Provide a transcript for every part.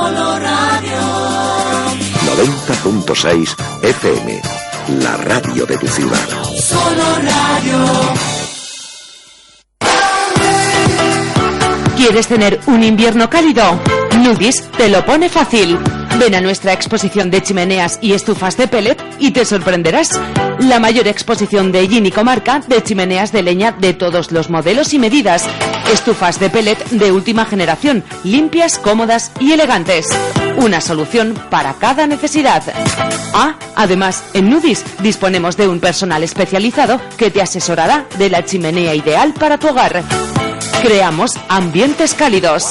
Solo Radio. 90.6 FM, la radio de tu ciudad. Solo Radio. ¿Quieres tener un invierno cálido? Nudis te lo pone fácil. Ven a nuestra exposición de chimeneas y estufas de pellet y te sorprenderás. La mayor exposición de Ellín y comarca de chimeneas de leña de todos los modelos y medidas. Estufas de pellet de última generación, limpias, cómodas y elegantes. Una solución para cada necesidad. Además, en Nudis disponemos de un personal especializado que te asesorará de la chimenea ideal para tu hogar. Creamos ambientes cálidos.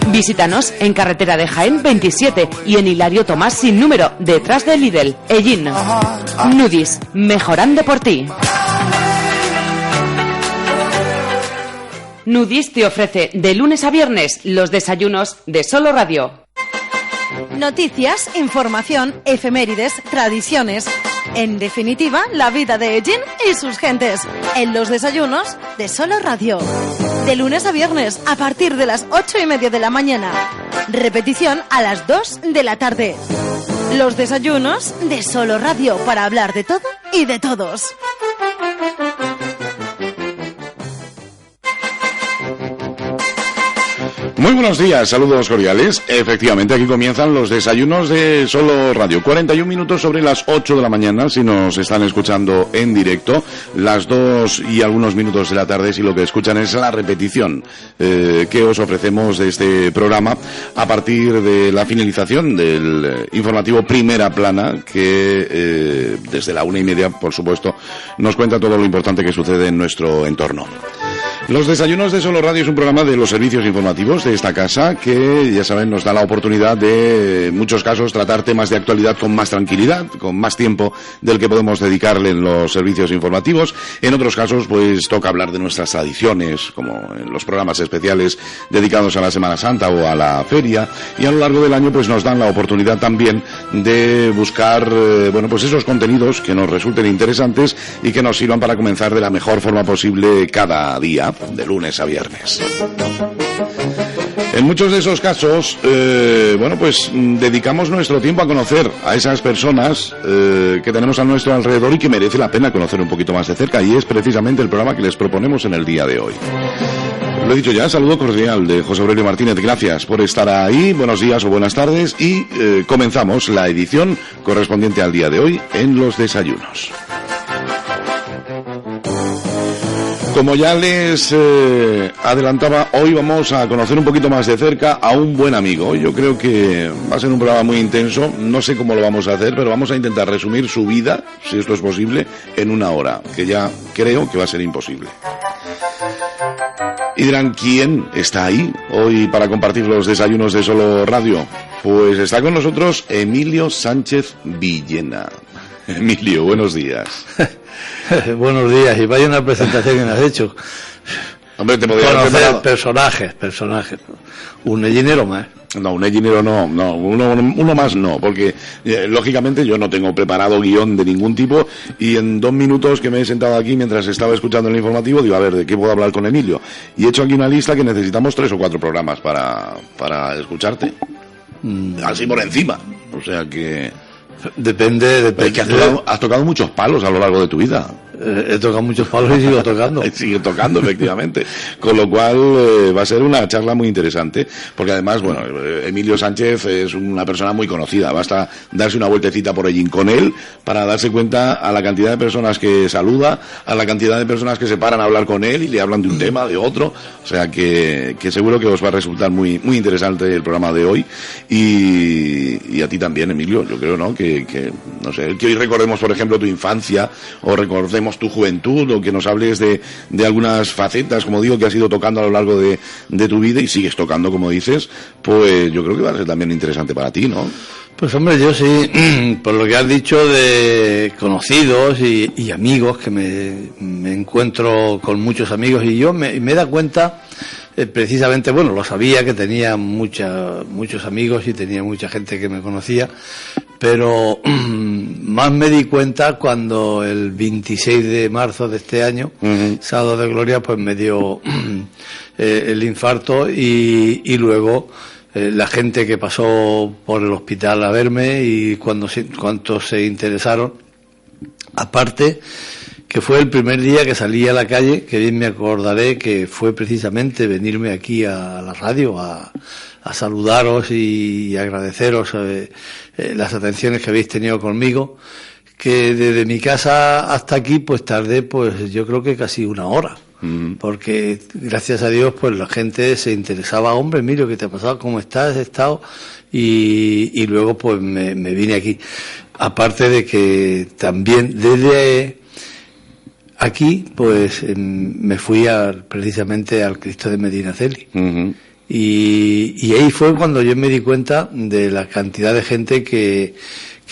Visítanos en carretera de Jaén 27 y en Hilario Tomás sin número, detrás de Lidl, Ellín. Nudis, mejorando por ti. Nudis te ofrece de lunes a viernes los desayunos de Solo Radio. Noticias, información, efemérides, tradiciones. En definitiva, la vida de Ellín y sus gentes. En los desayunos de Solo Radio. De lunes a viernes, a partir de las 8:30 de la mañana. Repetición a las 2 de la tarde. Los desayunos de Solo Radio, para hablar de todo y de todos. Muy buenos días, saludos cordiales. Efectivamente, aquí comienzan los desayunos de Solo Radio. 41 minutos sobre las 8 de la mañana, si nos están escuchando en directo. Las 2 y algunos minutos de la tarde, si lo que escuchan es la repetición que os ofrecemos de este programa a partir de la finalización del informativo Primera Plana, que desde la 1:30, por supuesto, nos cuenta todo lo importante que sucede en nuestro entorno. Los desayunos de Solo Radio es un programa de los servicios informativos de esta casa que, ya saben, nos da la oportunidad de, en muchos casos, tratar temas de actualidad con más tranquilidad, con más tiempo del que podemos dedicarle en los servicios informativos. En otros casos, pues, toca hablar de nuestras tradiciones, como en los programas especiales dedicados a la Semana Santa o a la feria. Y a lo largo del año, pues, nos dan la oportunidad también de buscar, pues esos contenidos que nos resulten interesantes y que nos sirvan para comenzar de la mejor forma posible cada día, de lunes a viernes. En muchos de esos casos, dedicamos nuestro tiempo a conocer a esas personas que tenemos a nuestro alrededor y que merece la pena conocer un poquito más de cerca, y es precisamente el programa que les proponemos en el día de hoy. Lo he dicho ya, saludo cordial de José Aurelio Martínez, gracias por estar ahí, buenos días o buenas tardes, y comenzamos la edición correspondiente al día de hoy en los desayunos. Como ya les adelantaba, hoy vamos a conocer un poquito más de cerca a un buen amigo. Yo creo que va a ser un programa muy intenso, no sé cómo lo vamos a hacer, pero vamos a intentar resumir su vida, si esto es posible, en una hora, que ya creo que va a ser imposible. Y dirán, ¿quién está ahí hoy para compartir los desayunos de Solo Radio? Pues está con nosotros Emilio Sánchez Villena. Emilio, buenos días. Buenos días, y vaya una presentación que me has hecho. Hombre, te podría haber preparado personajes. Un ellinero más. No, un ellinero no, uno más no, porque lógicamente yo no tengo preparado guión de ningún tipo, y en 2 minutos que me he sentado aquí mientras estaba escuchando el informativo, digo, a ver, ¿de qué puedo hablar con Emilio? Y he hecho aquí una lista que necesitamos 3 o 4 programas para escucharte. Así por encima, o sea que... Depende. Que has tocado muchos palos a lo largo de tu vida. He tocado muchos palos y sigo tocando. Sigue tocando, efectivamente. Con lo cual va a ser una charla muy interesante, porque además, Emilio Sánchez es una persona muy conocida. Basta darse una vueltecita por Ellín con él para darse cuenta a la cantidad de personas que saluda, a la cantidad de personas que se paran a hablar con él y le hablan de un tema, de otro. O sea que seguro que os va a resultar muy, muy interesante el programa de hoy. Y a ti también, Emilio, yo creo, ¿no? Que hoy recordemos, por ejemplo, tu infancia, o recordemos tu juventud, o que nos hables de algunas facetas, como digo, que has ido tocando a lo largo de tu vida y sigues tocando, como dices, pues yo creo que va a ser también interesante para ti, ¿no? Pues hombre, yo sí, por lo que has dicho de conocidos y amigos, que me encuentro con muchos amigos, y yo me he dado cuenta, precisamente, lo sabía que tenía muchos amigos y tenía mucha gente que me conocía, pero más me di cuenta cuando el 26 de marzo de este año, sábado de gloria, pues me dio el infarto, y luego la gente que pasó por el hospital a verme y cuantos se interesaron. Aparte, que fue el primer día que salí a la calle, que bien me acordaré que fue precisamente venirme aquí a la radio a saludaros y agradeceros las atenciones que habéis tenido conmigo, que desde mi casa hasta aquí pues tardé pues yo creo que casi una hora. Porque gracias a Dios pues la gente se interesaba, hombre, Emilio, ¿qué te ha pasado? ¿Cómo estás? ¿Has estado? Y luego pues me vine aquí. Aparte de que también desde aquí pues me fui precisamente al Cristo de Medinaceli. Y ahí fue cuando yo me di cuenta de la cantidad de gente que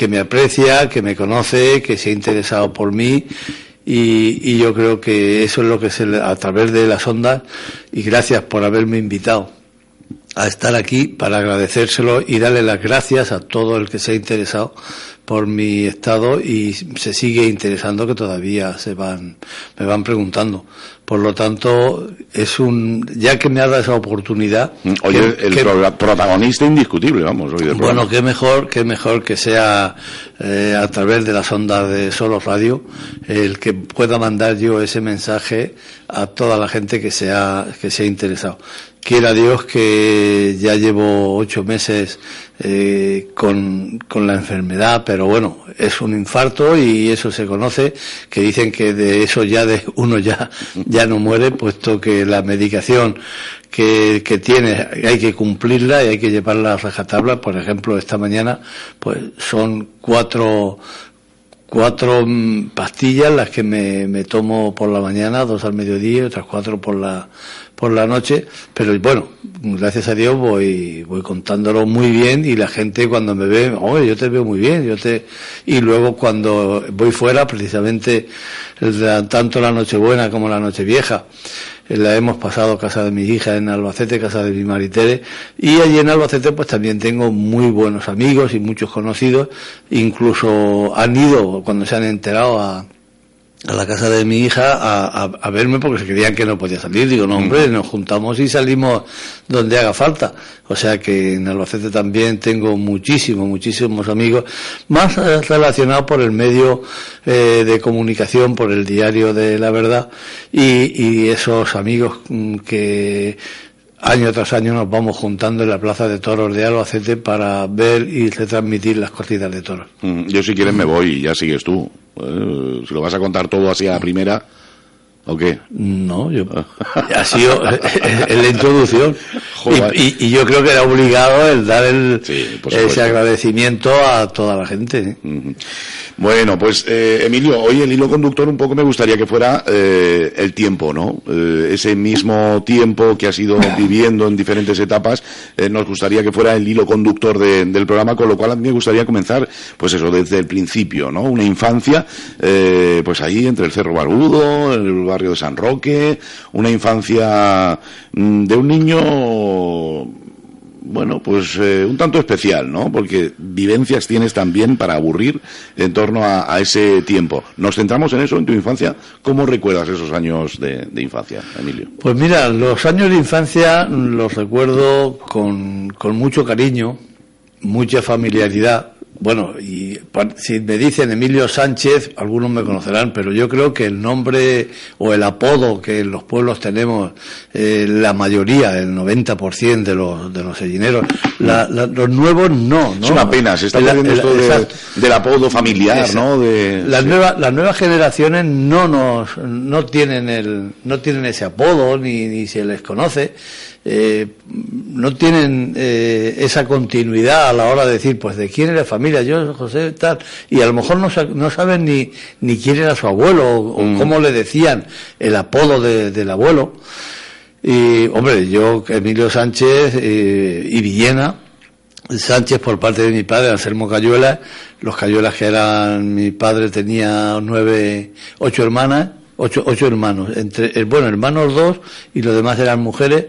me aprecia, que me conoce, que se ha interesado por mí. Y yo creo que eso es lo que a través de las ondas, y gracias por haberme invitado a estar aquí para agradecérselo y darle las gracias a todo el que se ha interesado por mi estado y se sigue interesando, que todavía me van preguntando. Por lo tanto, ya que me ha dado esa oportunidad. Oye, protagonista indiscutible, vamos, hoy del programa. Bueno, qué mejor que sea a través de las ondas de Solo Radio el que pueda mandar yo ese mensaje a toda la gente que se ha interesado. Quiera Dios que ya llevo 8 meses con la enfermedad, pero bueno, es un infarto y eso se conoce, que dicen que de eso uno ya no muere, puesto que la medicación que tiene hay que cumplirla y hay que llevarla a rajatabla. Por ejemplo, esta mañana pues son 4 pastillas las que me tomo por la mañana, 2 al mediodía y otras 4 por la noche, pero bueno, gracias a Dios voy contándolo muy bien, y la gente cuando me ve, oye, yo te veo muy bien, y luego cuando voy fuera, precisamente tanto la Nochebuena como la Nochevieja, la hemos pasado casa de mi hija en Albacete, casa de mi Maritere, y allí en Albacete pues también tengo muy buenos amigos y muchos conocidos, incluso han ido cuando se han enterado a la casa de mi hija a verme porque se creían que no podía salir. Digo, no, hombre, nos juntamos y salimos donde haga falta. O sea que en Albacete también tengo muchísimos amigos, más relacionados por el medio de comunicación, por el Diario de la Verdad, y esos amigos que año tras año nos vamos juntando en la Plaza de Toros de Albacete para ver y retransmitir las corridas de toros. Yo si quieres me voy y ya sigues tú. Si lo vas a contar todo así a la primera, ¿o qué? No, ha sido en la introducción. Y yo creo que era obligado el dar ese agradecimiento a toda la gente. Bueno, pues Emilio, hoy el hilo conductor un poco me gustaría que fuera el tiempo, ¿no? Ese mismo tiempo que has ido viviendo en diferentes etapas, nos gustaría que fuera el hilo conductor del programa, con lo cual a mí me gustaría comenzar, pues eso, desde el principio, ¿no? Una infancia, pues ahí entre el Cerro Barbudo, el barrio de San Roque, una infancia de un niño, bueno, pues un tanto especial, ¿no? Porque vivencias tienes también para aburrir en torno a ese tiempo. Nos centramos en eso, en tu infancia. ¿Cómo recuerdas esos años de infancia, Emilio? Pues mira, los años de infancia los recuerdo con mucho cariño, mucha familiaridad. Bueno, y si me dicen Emilio Sánchez, algunos me conocerán, pero yo creo que el nombre o el apodo que en los pueblos tenemos, la mayoría, el 90% de los sellineros, los nuevos no. Es una pena, se está perdiendo esto del apodo familiar, ¿no? Las nuevas generaciones no tienen ese apodo, ni se les conoce. No tienen esa continuidad a la hora de decir, pues de quién era la familia, yo, José, tal, y a lo mejor no saben ni quién era su abuelo o cómo le decían el apodo del abuelo. Y hombre, yo, Emilio Sánchez y Villena Sánchez por parte de mi padre, Anselmo Cayuelas, los Cayuelas que eran, mi padre tenía 8 hermanos, hermanos, hermanos 2 y los demás eran mujeres.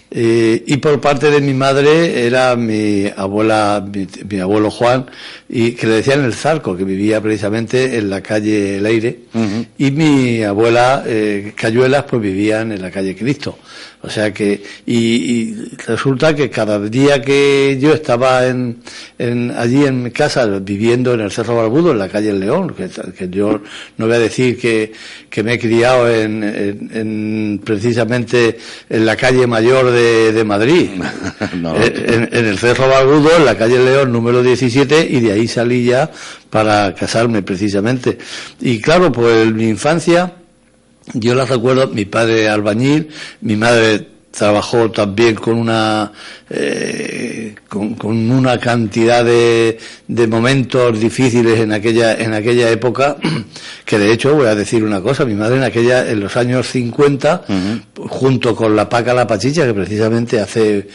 Y por parte de mi madre era mi abuela, mi abuelo Juan, y que le decían el Zarco, que vivía precisamente en la calle Leire, y mi abuela Cayuelas pues vivían en la calle Cristo. O sea que, y resulta que cada día que yo estaba allí en mi casa, viviendo en el Cerro Barbudo, en la calle El León, que yo no voy a decir que me he criado precisamente en la calle mayor de Madrid, no. en el Cerro Barbudo, en la calle El León número 17, y de ahí salí ya para casarme precisamente. Y claro, pues mi infancia, yo la recuerdo, mi padre albañil, mi madre trabajó también con una cantidad de momentos difíciles en aquella época, que de hecho voy a decir una cosa, mi madre en los años 50, junto con la Paca La Pachicha, que precisamente hace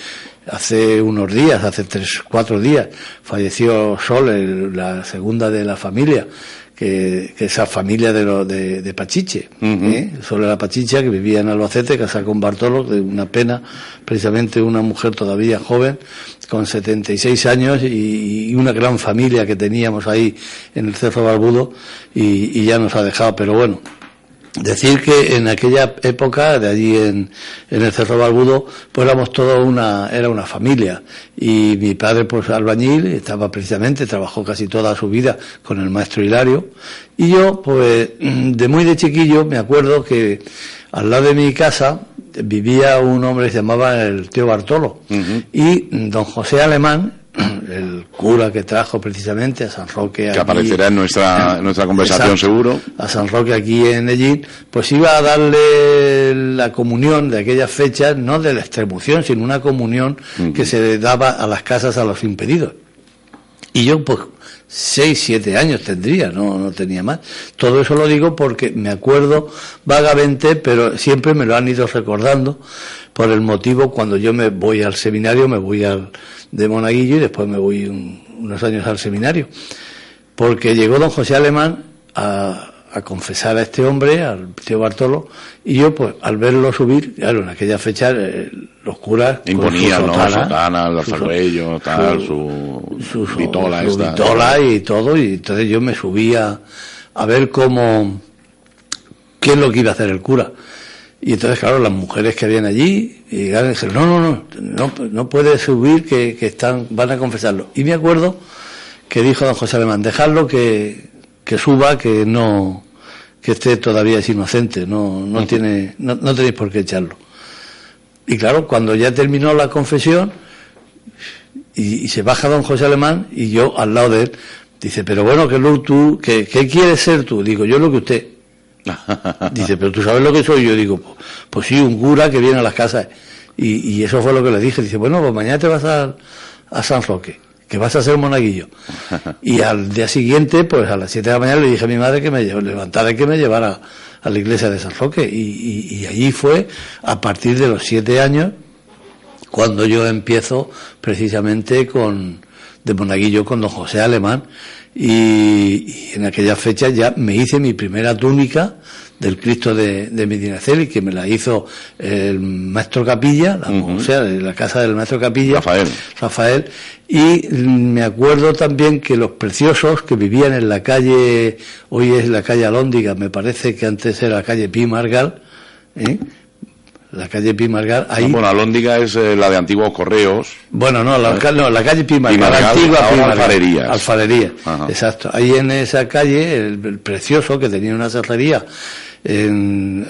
unos días, hace 3-4 días, falleció Sol, la segunda de la familia, que esa familia de Pachiche, Sol La Pachicha, que vivía en Albacete, casada con Bartolo, de una pena, precisamente una mujer todavía joven, con 76 años, y una gran familia que teníamos ahí en el Cerro Barbudo, y ya nos ha dejado, pero bueno. Decir que en aquella época, de allí en el Cerro Barbudo, pues éramos era una familia. Y mi padre, pues albañil, trabajó casi toda su vida con el maestro Hilario. Y yo, pues, de chiquillo, me acuerdo que al lado de mi casa vivía un hombre que se llamaba el tío Bartolo. Y don José Alemán, el cura que trajo precisamente a San Roque, que aparecerá en nuestra conversación, seguro, a San Roque aquí en Ellín, pues iba a darle la comunión de aquellas fechas, no de la extremunción, sino una comunión que se daba a las casas a los impedidos. Y yo, pues, 6-7 años tendría, no tenía más. Todo eso lo digo porque me acuerdo vagamente, pero siempre me lo han ido recordando, por el motivo, cuando yo me voy al seminario, me voy de Monaguillo, y después me voy unos años al seminario, porque llegó don José Alemán a confesar a este hombre, al tío Bartolo, y yo, pues, al verlo subir, claro, en aquella fecha los curas imponían, ¿no? Sotana, el alfarruello, su vitola, su vitola y todo, y entonces yo me subía a ver qué es lo que iba a hacer el cura. Y entonces, claro, las mujeres que habían allí y dijeron, no puede subir, que van a confesarlo. Y me acuerdo que dijo don José Alemán, dejadlo que suba, que esté todavía es inocente, no tenéis por qué echarlo. Y claro, cuando ya terminó la confesión y se baja don José Alemán, y yo al lado de él, dice, pero bueno, ¿qué quieres ser tú? Digo, yo lo que usted. Dice, pero tú sabes lo que soy. Yo digo, pues sí, un cura que viene a las casas. Y eso fue lo que le dije. Dice, bueno, pues mañana te vas a San Roque, que vas a ser monaguillo. Y al día siguiente, pues a las 7 de la mañana le dije a mi madre que me levantara y que me llevara a la iglesia de San Roque. Y allí fue, a partir de los 7 años, cuando yo empiezo precisamente de monaguillo con don José Alemán. Y en aquella fecha ya me hice mi primera túnica del Cristo de Medinaceli, que me la hizo el maestro Capilla, o sea, de la casa del maestro Capilla, Rafael. Y me acuerdo también que los preciosos que vivían en la calle, hoy es la calle Alhóndiga, me parece que antes era la calle Pi Margal, la calle Pi Margal, ahí. Bueno, Alhóndiga es la de antiguos correos. Bueno, la calle Pi Margal, la antigua Pi Margal. Alfarerías. Ajá. Exacto. Ahí en esa calle, el precioso, que tenía una serrería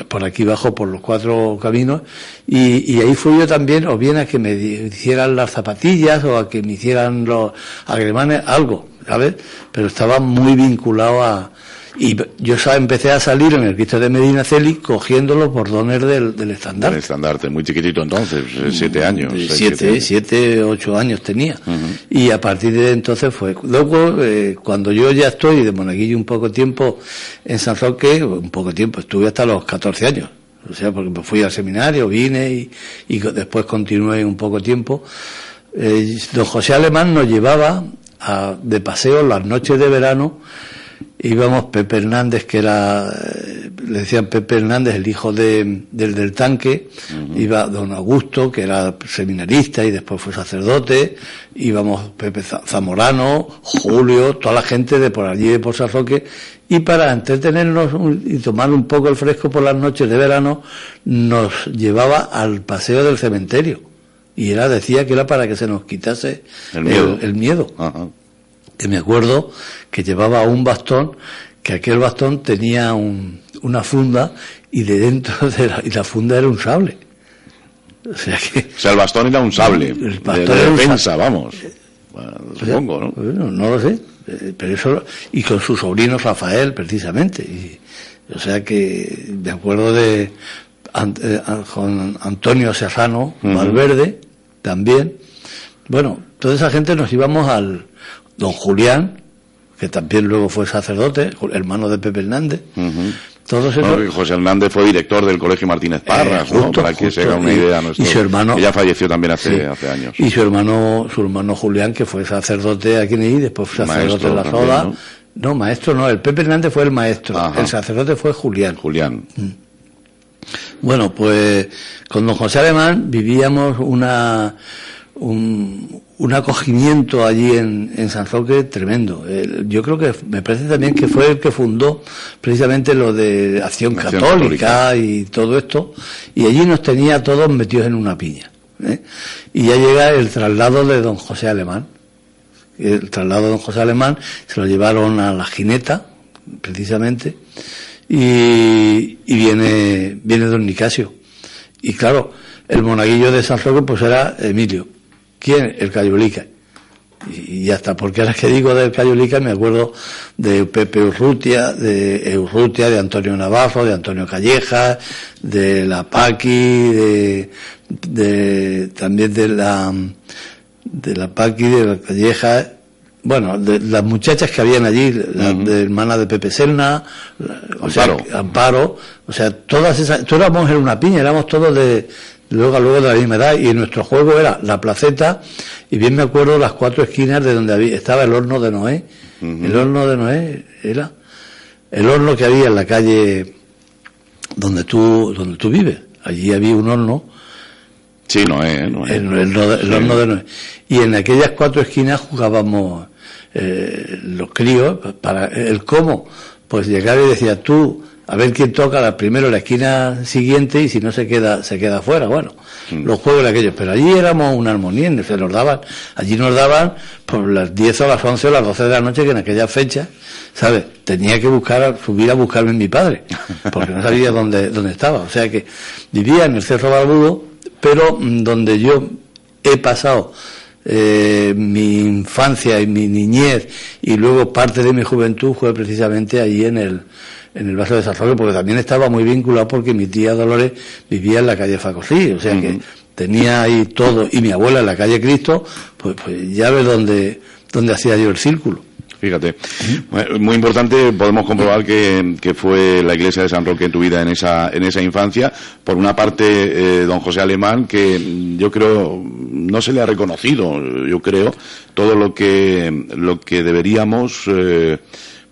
por aquí abajo, por los 4 caminos, y ahí fui yo también, o bien a que me hicieran las zapatillas, o a que me hicieran los agremanes, algo, ¿sabes? Pero estaba muy vinculado y yo empecé a salir en el Cristo de Medinaceli cogiendo los bordones del estandarte. El estandarte, muy chiquitito entonces, 7 años. 7, 8 años tenía. Y a partir de entonces fue. Luego, cuando yo ya estoy de monaguillo un poco tiempo en San Roque, estuve hasta los 14 años. O sea, porque me fui al seminario, vine y después continué un poco tiempo. Don José Alemán nos llevaba de paseo las noches de verano. íbamos Pepe Hernández, que era, le decían Pepe Hernández, el hijo del tanque, iba don Augusto, que era seminarista y después fue sacerdote, íbamos Pepe Zamorano, Julio, toda la gente de por allí, de por San Roque, y para entretenernos y tomar un poco el fresco por las noches de verano, nos llevaba al paseo del cementerio, y decía que era para que se nos quitase el miedo. Ajá. Que me acuerdo que llevaba un bastón, que aquel bastón tenía una funda, y de dentro y la funda era un sable. O sea, el bastón era un sable, el bastón de era defensa, vamos. Bueno, supongo, ¿no? Bueno, no lo sé, pero eso, y con su sobrino Rafael, precisamente. O sea que me acuerdo de con Antonio Serrano, Valverde, también. Bueno, toda esa gente nos íbamos al don Julián, que también luego fue sacerdote, hermano de Pepe Hernández. Todos esos... No, José Hernández fue director del Colegio Martínez Parras, ¿no? Para que se haga una idea. Y su hermano, que ya falleció también hace años. Y su hermano Julián, que fue sacerdote aquí en Ií, después fue sacerdote en la Soda. No, maestro no, el Pepe Hernández fue el maestro. Ajá. El sacerdote fue Julián. Bueno, pues con don José Alemán vivíamos un acogimiento allí en San Roque tremendo. Yo creo que me parece también que fue el que fundó precisamente lo de Acción Católica y todo esto, y allí nos tenía todos metidos en una piña, y ya llega el traslado de don José Alemán. El traslado de don José Alemán se lo llevaron a la Gineta, precisamente, y viene don Nicasio, y claro, el monaguillo de San Roque pues era Emilio. ¿Quién? El Cayolica. Y ya está, porque ahora que digo del Cayolica me acuerdo de Pepe Urrutia, de Antonio Navarro, de Antonio Calleja, de la Paqui, también de la Paqui, de la Calleja, bueno, de las muchachas que habían allí, de hermana de Pepe Serna, Amparo, o sea, todas esas, todos éramos en una piña, éramos todos luego de la misma edad, y nuestro juego era la placeta, y bien me acuerdo las 4 esquinas de donde estaba el horno de Noé. El horno de Noé era el horno que había en la calle donde tú vives. Allí había un horno. Sí, Noé. El horno de Noé. Y en aquellas 4 esquinas jugábamos los críos, para el cómo, pues llegaba y decía tú, a ver quién toca primero la esquina siguiente, y si no se queda fuera. Bueno, los juegos de aquellos, pero allí éramos una armonía, allí nos daban por las 10 o las 11 o las 12 de la noche, que en aquella fecha, ¿sabes? Tenía que subir a buscarme mi padre, porque no sabía dónde estaba. O sea que vivía en el Cerro Barbudo, pero donde yo he pasado mi infancia y mi niñez, y luego parte de mi juventud, fue precisamente allí en el barrio de San Roque, porque también estaba muy vinculado, porque mi tía Dolores vivía en la calle Facosí, o sea que tenía ahí todo, y mi abuela en la calle Cristo, pues ya ves dónde hacía yo el círculo. Fíjate, muy importante, podemos comprobar que fue la iglesia de San Roque en tu vida en esa infancia. Por una parte, don José Alemán, que yo creo no se le ha reconocido, yo creo, todo lo que deberíamos,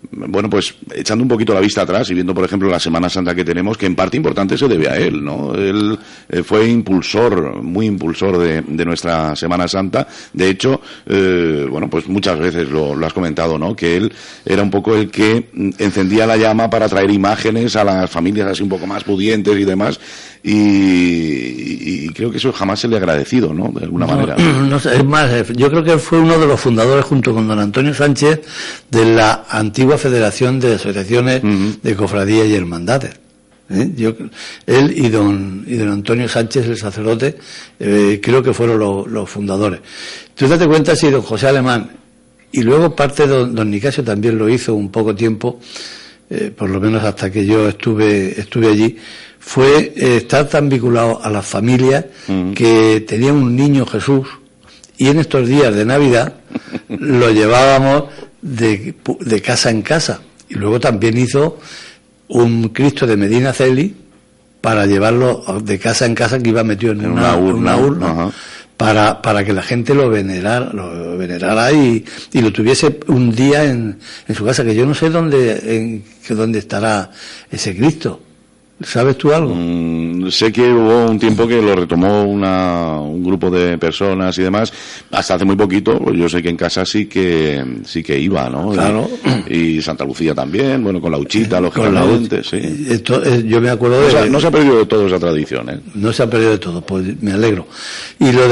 bueno, pues echando un poquito la vista atrás y viendo, por ejemplo, la Semana Santa que tenemos, que en parte importante se debe a él, ¿no? Él fue muy impulsor de nuestra Semana Santa. De hecho, bueno, pues muchas veces lo has comentado, ¿no? Que él era un poco el que encendía la llama para traer imágenes a las familias así un poco más pudientes y demás. Y creo que eso jamás se le ha agradecido, ¿no? De alguna manera. No sé, es más, yo creo que él fue uno de los fundadores, junto con don Antonio Sánchez, de la antigua Federación de Asociaciones de Cofradías y Hermandades. Él y don Antonio Sánchez, el sacerdote, creo que fueron los fundadores. Tú date cuenta si don José Alemán, y luego parte de don Nicasio también lo hizo un poco tiempo, por lo menos hasta que yo estuve allí, fue estar tan vinculado a las familias que tenían un niño Jesús, y en estos días de Navidad lo llevábamos de casa en casa, y luego también hizo un Cristo de Medina Celi para llevarlo de casa en casa, que iba metido en una urna. para que la gente lo venerara y lo tuviese un día en su casa, que yo no sé dónde estará ese Cristo. ¿Sabes tú algo? Sé que hubo un tiempo que lo retomó un grupo de personas y demás. Hasta hace muy poquito, pues yo sé que en casa sí que iba, ¿no? Claro. Y Santa Lucía también, bueno, con la huchita, lógicamente, sí. Esto, yo me acuerdo no se ha perdido de todo esa tradición, ¿eh? No se ha perdido de todo, pues me alegro. Y lo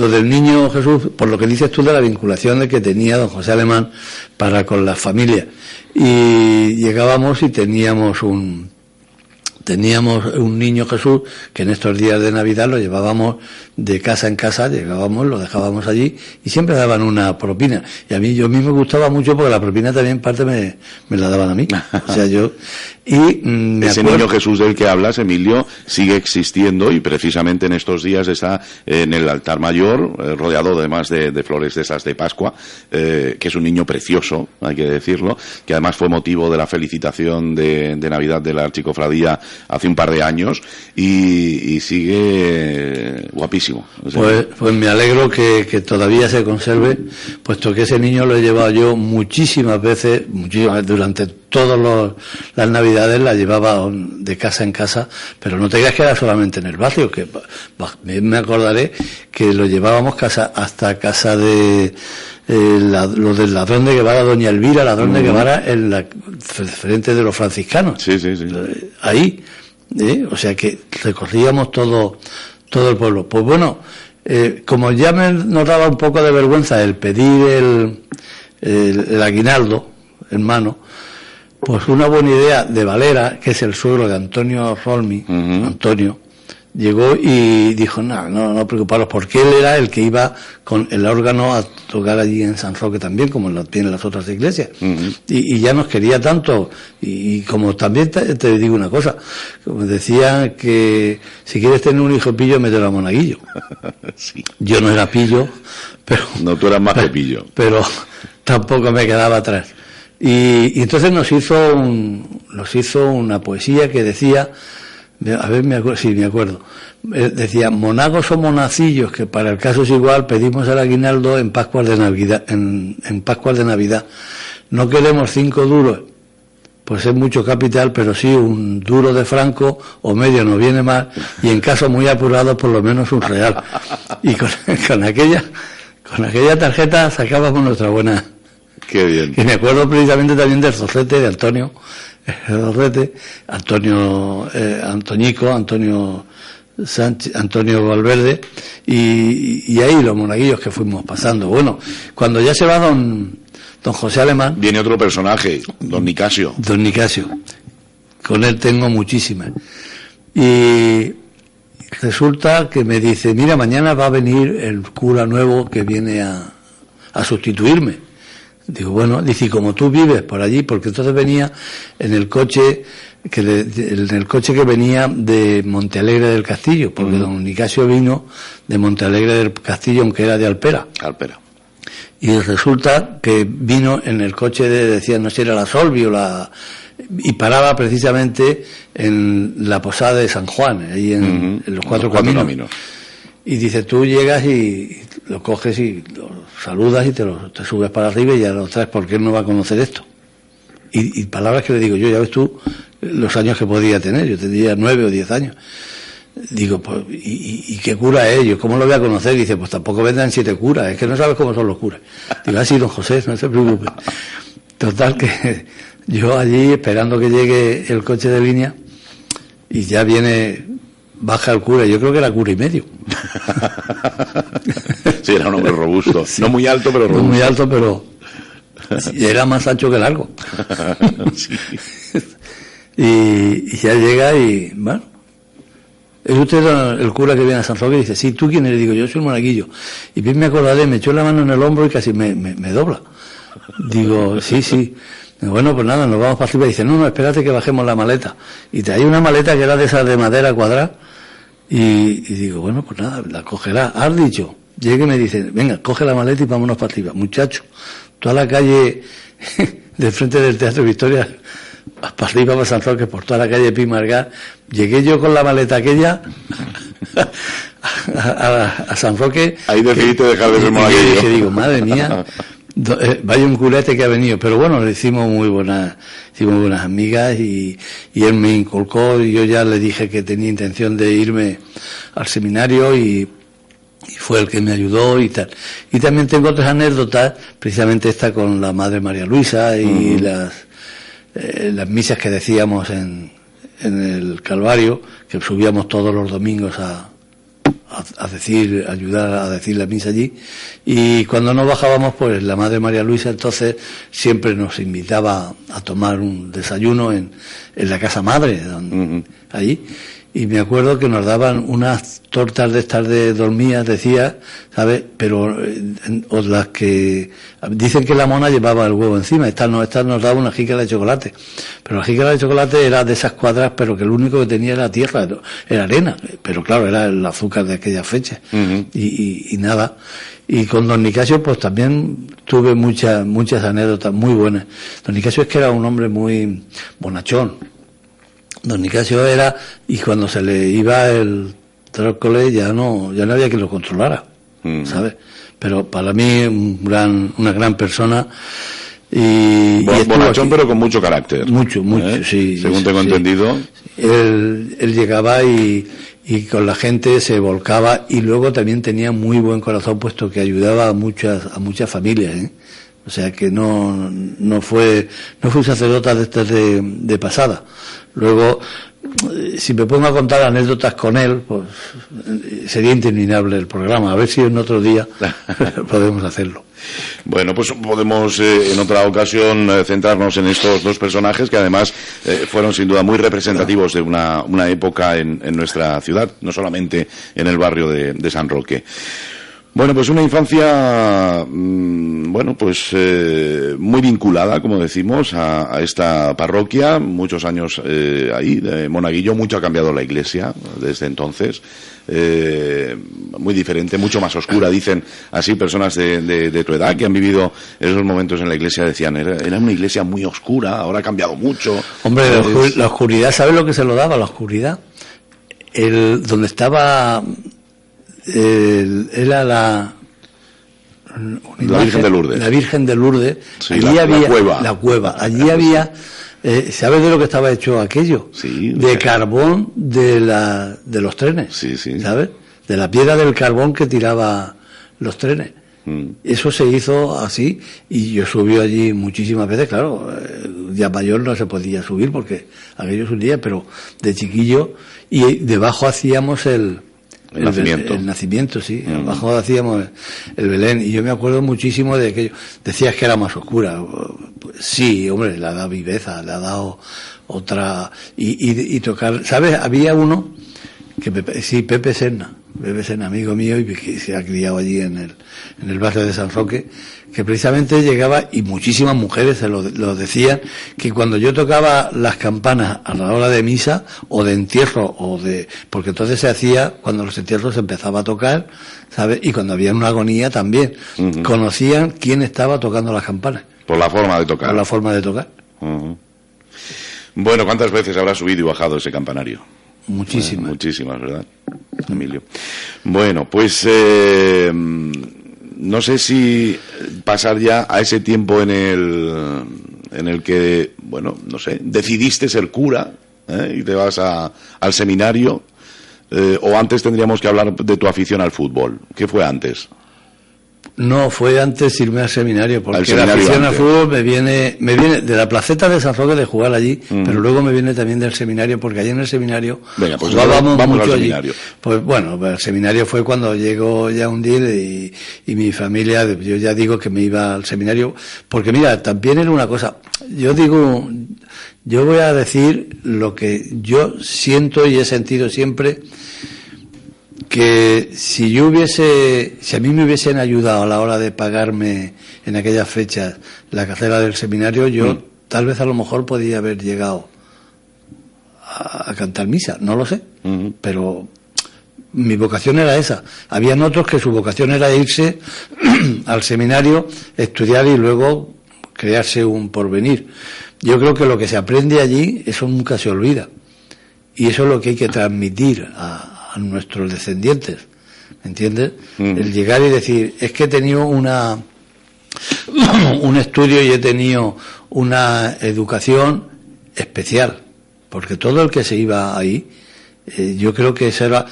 del niño Jesús, por lo que dices tú de la vinculación de que tenía don José Alemán para con la familia. Y llegábamos y teníamos un niño Jesús que en estos días de Navidad lo llevábamos de casa en casa, llegábamos, lo dejábamos allí y siempre daban una propina. Y a mí me gustaba mucho porque la propina también parte me la daban a mí. O sea, ese niño Jesús del que hablas, Emilio, sigue existiendo y precisamente en estos días está en el altar mayor, rodeado además de flores de esas de Pascua, que es un niño precioso, hay que decirlo, que además fue motivo de la felicitación de Navidad de la Archicofradía hace un par de años y sigue guapísimo. O sea, pues me alegro que todavía se conserve, puesto que ese niño lo he llevado yo muchísimas veces durante todas las Navidades, la llevaba de casa en casa, pero no te creas que era solamente en el barrio, que me acordaré que lo llevábamos hasta casa de lo del ladrón de Guevara, doña Elvira, ladrón de Guevara, frente de los franciscanos. Sí. Ahí, o sea que recorríamos todo el pueblo. Pues bueno, como ya nos daba un poco de vergüenza el pedir el aguinaldo en mano, pues una buena idea de Valera, que es el suegro de Antonio Rolmi, Antonio, llegó y dijo, no preocuparos, porque él era el que iba con el órgano a tocar allí en San Roque también, como lo tienen las otras iglesias. Y ya nos quería tanto, y como también te digo una cosa, como decían que si quieres tener un hijo pillo, mételo a monaguillo. Sí. Yo no era pillo, pero... No, tú eras más que pillo. Pero tampoco me quedaba atrás. Y entonces nos hizo una poesía que decía, a ver, me acuerdo, decía, monagos o monacillos, que para el caso es igual, pedimos el aguinaldo en Pascuas de Navidad, en Pascuas de Navidad. No queremos 5 duros, pues es mucho capital, pero sí un duro de franco o medio no viene mal, y en caso muy apurado por lo menos un real. Y con aquella tarjeta sacábamos nuestra buena... Qué bien. Y me acuerdo precisamente también del Zorrete de Antonio, Antoñico, Antonio Sánchez, Antonio Valverde, y ahí los monaguillos que fuimos pasando. Bueno, cuando ya se va don José Alemán... Viene otro personaje, don Nicasio. Don Nicasio. Con él tengo muchísimas. Y resulta que me dice, mira, mañana va a venir el cura nuevo que viene a sustituirme. Digo, bueno, dice, y como tú vives por allí, porque entonces venía en el coche que venía de Montealegre del Castillo, porque don Nicasio vino de Montealegre del Castillo, aunque era de Alpera. Y resulta que vino en el coche decían, no sé si era la Solvi y paraba precisamente en la posada de San Juan, ahí en los Cuatro Caminos. Y dice, tú llegas y lo coges y lo saludas y te subes para arriba y ya lo traes, porque él no va a conocer esto. Y palabras que le digo yo, ya ves tú los años que podía tener, yo tendría 9 o 10 años. Digo, pues, ¿y qué cura es ellos? ¿Cómo lo voy a conocer? Y dice, pues tampoco vendrán 7 curas, es que no sabes cómo son los curas. Digo, así, don José, no se preocupe. Total, que yo allí esperando que llegue el coche de línea y ya baja el cura, yo creo que era cura y medio. Sí, era un hombre robusto. Sí. No muy alto, pero robusto. No muy alto, pero era más ancho que largo. Sí. Y ya llega y, bueno, ¿es usted el cura que viene a San Roque? Y dice, sí, ¿tú quién eres? Digo, yo soy el monaguillo. Y bien me acordaré, me echó la mano en el hombro y casi me dobla. Digo, sí. Bueno, pues nada, nos vamos para arriba. Y dice, no, espérate que bajemos la maleta. Y traía una maleta que era de esas de madera cuadrada. Y digo, bueno, pues nada, la cogerá. Has dicho. Llega y me dice, venga, coge la maleta y vámonos para arriba. Muchacho, toda la calle del frente del Teatro Victoria para arriba, para San Roque, por toda la calle Pimargar. Llegué yo con la maleta aquella a San Roque. Ahí decidiste dejar de ser monaguillo. Y digo, madre mía, vaya un culete que ha venido. Pero bueno, le hicimos muy buenas amigas y él me inculcó, y yo ya le dije que tenía intención de irme al seminario y fue el que me ayudó y tal. Y también tengo otras anécdotas, precisamente esta con la Madre María Luisa y las misas que decíamos en el Calvario, que subíamos todos los domingos ayudar a decir la misa allí, y cuando nos bajábamos, pues la Madre María Luisa entonces siempre nos invitaba a tomar un desayuno en la casa madre, allí, y me acuerdo que nos daban unas tortas de estas de dormidas, decía, ¿sabes? Pero o las que dicen que la mona llevaba el huevo encima, estas nos daban una jícara de chocolate, pero la jícara de chocolate era de esas cuadras, pero que lo único que tenía era tierra, era arena, pero claro, era el azúcar de aquella fecha, y nada. Y con don Nicasio pues también tuve muchas anécdotas muy buenas. Don Nicasio es que era un hombre muy bonachón. Don Nicasio era, y cuando se le iba el trócole ya no había quien lo controlara, ¿sabes? Pero para mí una gran persona, y bonachón, pero con mucho carácter. Mucho, sí. Según tengo entendido. Él llegaba y con la gente se volcaba, y luego también tenía muy buen corazón, puesto que ayudaba a muchas familias, ¿eh? O sea que no fue un sacerdote de estas de pasada. Luego, si me pongo a contar anécdotas con él, pues sería interminable el programa. A ver si en otro día podemos hacerlo. Bueno, pues podemos en otra ocasión centrarnos en estos dos personajes que además fueron sin duda muy representativos de una época en nuestra ciudad, no solamente en el barrio de San Roque. Bueno, pues una infancia, muy vinculada, como decimos, a esta parroquia, muchos años ahí, de monaguillo. Mucho ha cambiado la iglesia desde entonces, muy diferente, mucho más oscura, dicen así personas de tu edad que han vivido esos momentos en la iglesia, decían, era una iglesia muy oscura, ahora ha cambiado mucho. Hombre, la oscuridad, ¿sabes lo que se lo daba, la oscuridad? Donde estaba... era la Virgen de Lourdes. La Virgen de Lourdes. Sí, allí había la cueva. Allí había, ¿sabes de lo que estaba hecho aquello? Sí. De carbón de los trenes. Sí. ¿Sabes? De la piedra del carbón que tiraba los trenes. Eso se hizo así, y yo subí allí muchísimas veces, claro, ya mayor no se podía subir porque aquello es un día, pero de chiquillo, y debajo hacíamos el nacimiento, sí. Abajo hacíamos el Belén, y yo me acuerdo muchísimo de aquello. Decías que era más oscura. Sí, hombre, le ha dado viveza, le ha dado otra... Y tocar... ¿Sabes? Había uno Pepe Serna, amigo mío, y que se ha criado allí en el barrio de San Roque, que precisamente llegaba, y muchísimas mujeres se lo decían, que cuando yo tocaba las campanas a la hora de misa, o de entierro, porque entonces se hacía, cuando los entierros se empezaba a tocar, ¿sabes? Y cuando había una agonía también, conocían quién estaba tocando las campanas. Por la forma de tocar. Por la forma de tocar. Bueno, ¿cuántas veces habrá subido y bajado ese campanario? Muchísimas. Muchísimas, ¿verdad, Emilio? Bueno, pues no sé si pasar ya a ese tiempo en el que, no sé, decidiste ser cura, y te vas al seminario, o antes tendríamos que hablar de tu afición al fútbol. ¿Qué fue antes? No, fue antes irme al seminario, porque la afición al fútbol me viene de la placeta de San Roque, de jugar allí, pero luego me viene también del seminario, porque allí en el seminario jugábamos mucho allí. Pues bueno, el seminario fue cuando llegó ya un día y mi familia, yo ya digo que me iba al seminario, porque mira, también era una cosa, yo voy a decir lo que yo siento y he sentido siempre, que si a mí me hubiesen ayudado a la hora de pagarme en aquellas fechas la carrera del seminario, yo tal vez a lo mejor podía haber llegado a cantar misa, no lo sé, pero mi vocación era esa. Habían otros que su vocación era irse al seminario, estudiar y luego crearse un porvenir. yo creo que lo que se aprende allí, eso nunca se olvida. Y eso es lo que hay que transmitir a nuestros descendientes, ¿me entiendes? El llegar y decir, es que he tenido un estudio y he tenido una educación especial, porque todo el que se iba ahí, yo creo que eso era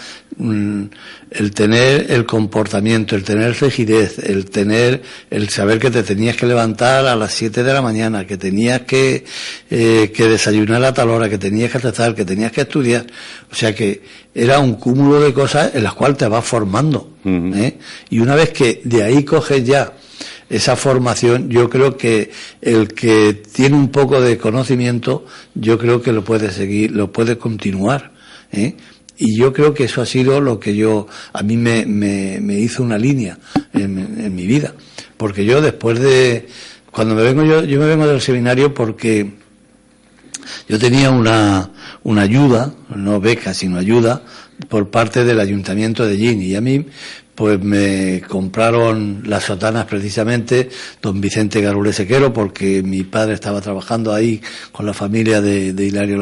el tener el comportamiento, el tener rigidez, el saber que te tenías que levantar a las 7 de la mañana, que tenías que desayunar a tal hora, que tenías que rezar, que tenías que estudiar. O sea que era un cúmulo de cosas en las cuales te vas formando. Y una vez que de ahí coges ya esa formación, yo creo que el que tiene un poco de conocimiento, yo creo que lo puede seguir, lo puede continuar. Y yo creo que eso ha sido lo que a mí me hizo una línea en mi vida, porque yo después cuando me vengo del seminario porque yo tenía una ayuda, no beca sino ayuda por parte del Ayuntamiento de Gin, y a mí pues me compraron las sotanas precisamente don Vicente Garule Sequero, porque mi padre estaba trabajando ahí con la familia de Hilario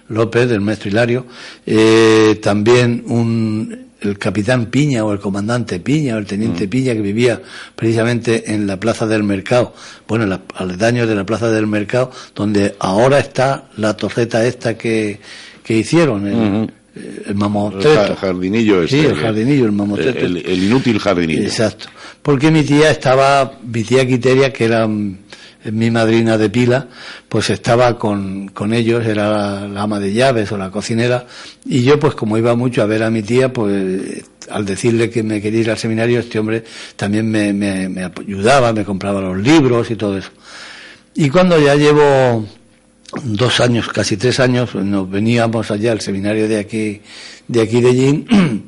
López, del maestro Hilario. También el capitán Piña o el comandante Piña o el teniente Piña, que vivía precisamente en la Plaza del Mercado, bueno, aledaños de la Plaza del Mercado, donde ahora está la torreta esta que hicieron, el mamotreto. El jardinillo este. Sí, el jardinillo, el mamotreto. El inútil jardinillo. Exacto. Porque mi tía Quiteria, que era mi madrina de pila, pues estaba con ellos, era la ama de llaves o la cocinera, y yo pues como iba mucho a ver a mi tía, pues al decirle que me quería ir al seminario, este hombre también me ayudaba, me compraba los libros y todo eso. Y cuando ya llevo 2 años, casi 3 años, nos veníamos allá al seminario de aquí de Gin,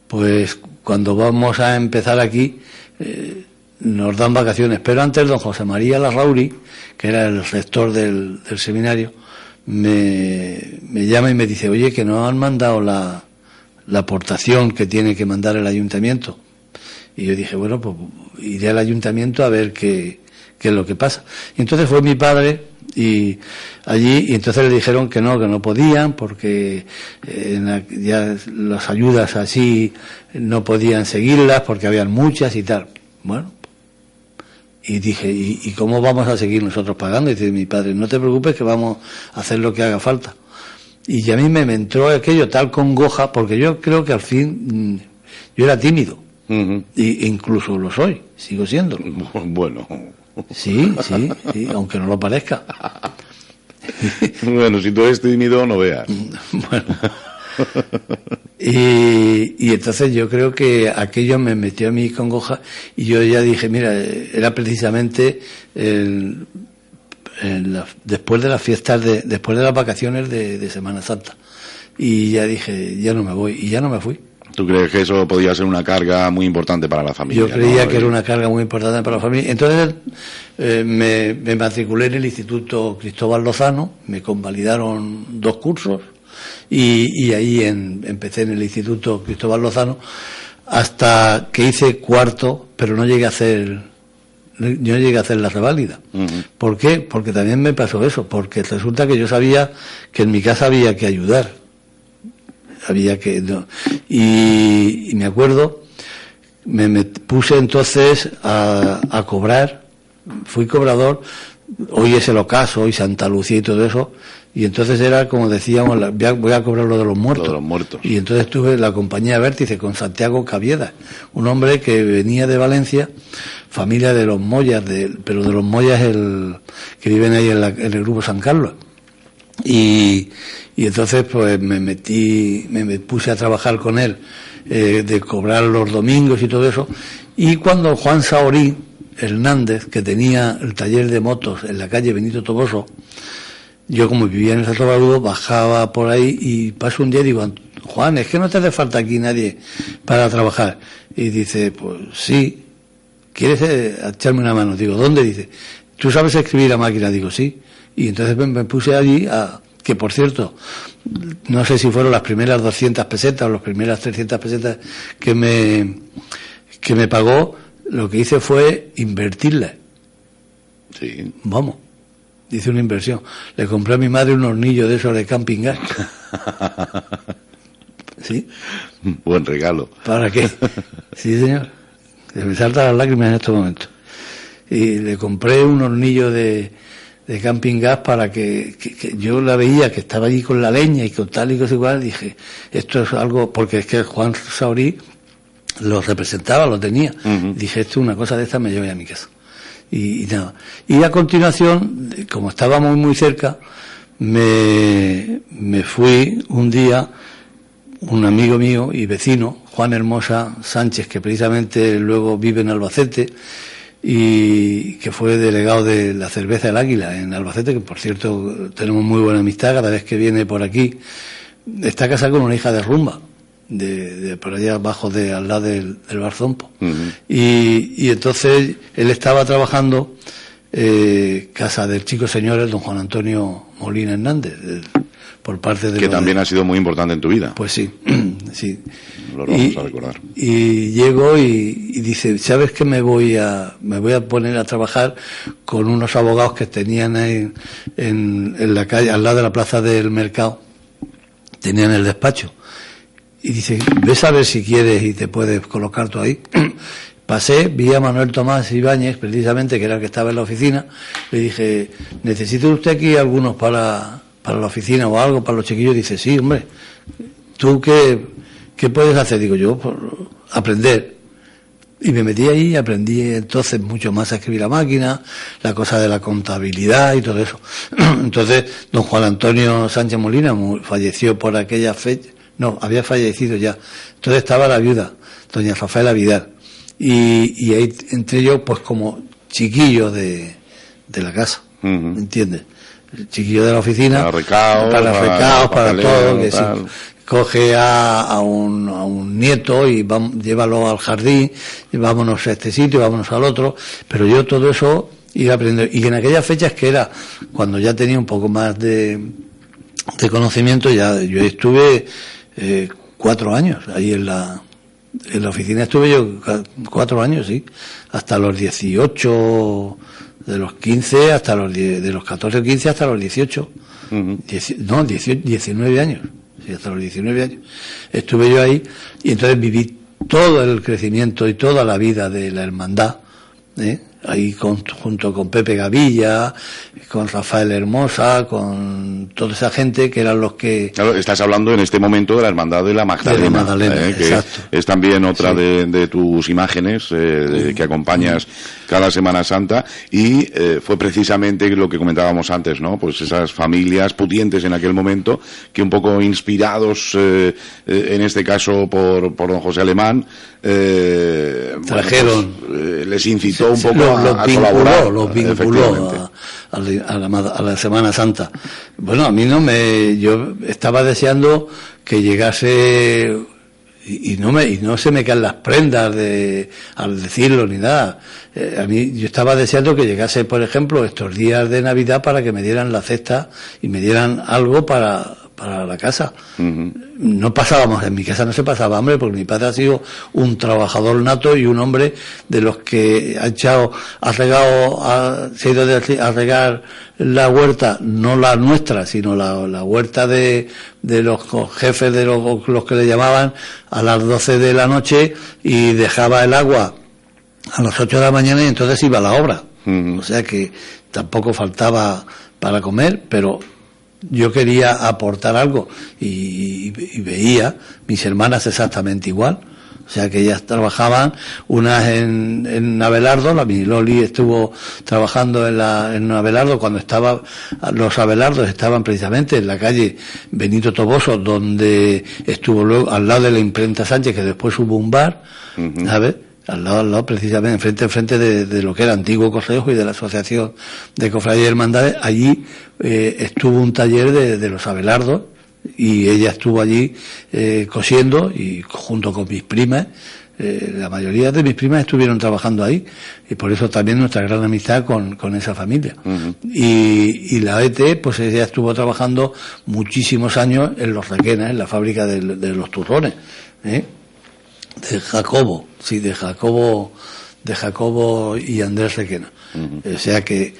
pues cuando vamos a empezar aquí, nos dan vacaciones, pero antes don José María Larrauri, que era el rector del seminario, me llama y me dice, oye, que no han mandado la aportación que tiene que mandar el ayuntamiento. Y yo dije, bueno, pues iré al ayuntamiento a ver qué es lo que pasa. Y entonces fue mi padre y entonces le dijeron que no podían, porque ya las ayudas así no podían seguirlas porque habían muchas y tal. Bueno, y dije, ¿y cómo vamos a seguir nosotros pagando? Y dice mi padre, no te preocupes, que vamos a hacer lo que haga falta. Y a mí me entró aquello tal congoja, porque yo creo que al fin yo era tímido, y incluso lo soy, sigo siendo. Bueno. Sí, aunque no lo parezca. Bueno, si tú eres tímido, no veas. Bueno. Y entonces yo creo que aquello me metió a mi congoja, y yo ya dije, mira, era precisamente después de las fiestas, después de las vacaciones de Semana Santa, y ya dije, ya no me voy, y ya no me fui. ¿Tú crees que eso podía ser una carga muy importante para la familia? Yo creía que era una carga muy importante para la familia. Entonces me matriculé en el Instituto Cristóbal Lozano, me convalidaron 2 cursos, y ahí empecé en el Instituto Cristóbal Lozano hasta que hice 4º, pero no llegué a hacer la reválida. ¿Por qué? Porque también me pasó eso, porque resulta que yo sabía que en mi casa había que ayudar. Y me acuerdo, me puse entonces a cobrar, fui cobrador, hoy es el ocaso, hoy Santa Lucía y todo eso, y entonces era como decíamos, voy a cobrar lo de los muertos. Lo de los muertos. Y entonces tuve la compañía Vértice con Santiago Cabieda, un hombre que venía de Valencia, familia de los Moyas, pero de los Moyas que viven ahí en el grupo San Carlos. Y entonces pues me puse a trabajar con él, de cobrar los domingos y todo eso. Y cuando Juan Saorí Hernández, que tenía el taller de motos en la calle Benito Toboso, yo como vivía en el Cerro Barudo, bajaba por ahí y paso un día y digo, Juan, es que no te hace falta aquí nadie para trabajar. Y dice, pues sí, ¿quieres echarme una mano? Digo, ¿dónde? Dice, ¿tú sabes escribir a máquina? Digo, sí. Y entonces me puse allí que por cierto, no sé si fueron las primeras 200 pesetas o las primeras 300 pesetas que me pagó, lo que hice fue invertirlas. Sí. Vamos. hice una inversión. Le compré a mi madre un hornillo de esos de camping gas. ¿Sí? Buen regalo. ¿Para qué? Sí, señor. Se me saltan las lágrimas en estos momentos. Y le compré un hornillo de camping gas para que yo la veía que estaba allí con la leña y con tal y cosa igual. Dije, esto es algo, porque es que Juan Saurí lo representaba, lo tenía. Dije, esto es una cosa de esta, me llevo a mi casa. Y nada. Y a continuación, como estábamos muy cerca, me fui un día, un amigo mío y vecino, Juan Hermosa Sánchez, que precisamente luego vive en Albacete, y que fue delegado de la cerveza del Águila en Albacete, que por cierto tenemos muy buena amistad, cada vez que viene por aquí. Está casado con una hija de rumba, de por allá abajo, al lado del Barzompo. Y entonces él estaba trabajando casa del chico señor, el don Juan Antonio Molina Hernández, por parte de... Que también ha sido muy importante en tu vida. Pues sí, sí. Lo vamos a recordar. Y llego y dice, ¿sabes que me voy a poner a trabajar con unos abogados que tenían en la calle, al lado de la plaza del mercado? Tenían el despacho. Y dice, ves a ver si quieres y te puedes colocar tú ahí. Pasé, vi a Manuel Tomás Ibáñez, precisamente, que era el que estaba en la oficina. Le dije, ¿necesita usted aquí algunos para la oficina o algo, para los chiquillos? Dice, sí, hombre. ¿Tú qué puedes hacer? Digo, yo, aprender. Y me metí ahí y aprendí entonces mucho más a escribir a máquina, la cosa de la contabilidad y todo eso. Entonces, don Juan Antonio Sánchez Molina falleció por aquella fecha. No, había fallecido ya. Entonces estaba la viuda, doña Rafaela Vidal. Y ahí entré yo, pues, como chiquillo de la casa, ¿me entiendes? El chiquillo de la oficina. Para recados, para todo. Que sí, coge a un nieto y llévalo al jardín, y vámonos a este sitio, vámonos al otro. Pero yo todo eso iba aprendiendo. Y en aquellas fechas, que era cuando ya tenía un poco más de conocimiento, ya yo estuve 4 años ahí en la oficina. Estuve yo 4 años, sí, hasta los 18, de los 15 hasta los 10, de los 14 o 15 hasta los 18, 19 años, sí, hasta los 19 años estuve yo ahí, y entonces viví todo el crecimiento y toda la vida de la hermandad, ahí junto con Pepe Gavilla, con Rafael Hermosa, con toda esa gente que eran los que... Claro, estás hablando en este momento de la Hermandad de la Magdalena, que exacto. Es también otra Sí. de tus imágenes que acompañas cada Semana Santa, y fue precisamente lo que comentábamos antes, ¿no? Pues esas familias pudientes en aquel momento, que un poco inspirados, en este caso por don José Alemán, trajeron, pues, les incitó un poco a colaborar. Los vinculó a la Semana Santa. Bueno, a mí yo estaba deseando que llegase, y no se me caen las prendas al decirlo ni nada. A mí, yo estaba deseando que llegase, por ejemplo, estos días de Navidad, para que me dieran la cesta y me dieran algo para la casa. No pasábamos, en mi casa no se pasaba hambre, porque mi padre ha sido un trabajador nato y un hombre de los que se ha ido a regar la huerta, no la nuestra, sino la huerta de los jefes, de los que le llamaban, a las 12 de la noche, y dejaba el agua a las 8 de la mañana, y entonces iba a la obra. O sea que tampoco faltaba para comer, pero yo quería aportar algo, y veía mis hermanas exactamente igual. O sea que ellas trabajaban, unas en Abelardo, la mi Loli estuvo trabajando en Abelardo cuando los Abelardos estaban precisamente en la calle Benito Toboso, donde estuvo luego al lado de la Imprenta Sánchez, que después hubo un bar, ¿sabes? Al lado, precisamente, enfrente de lo que era antiguo Consejo y de la Asociación de Cofradías y Hermandades. Allí estuvo un taller de los Abelardos, y ella estuvo allí cosiendo, y junto con mis primas, la mayoría de mis primas estuvieron trabajando ahí, y por eso también nuestra gran amistad con esa familia. Y la ET, pues ella estuvo trabajando muchísimos años en Los Requenas, en la fábrica de los turrones, de Jacobo y Andrés Requena. O sea que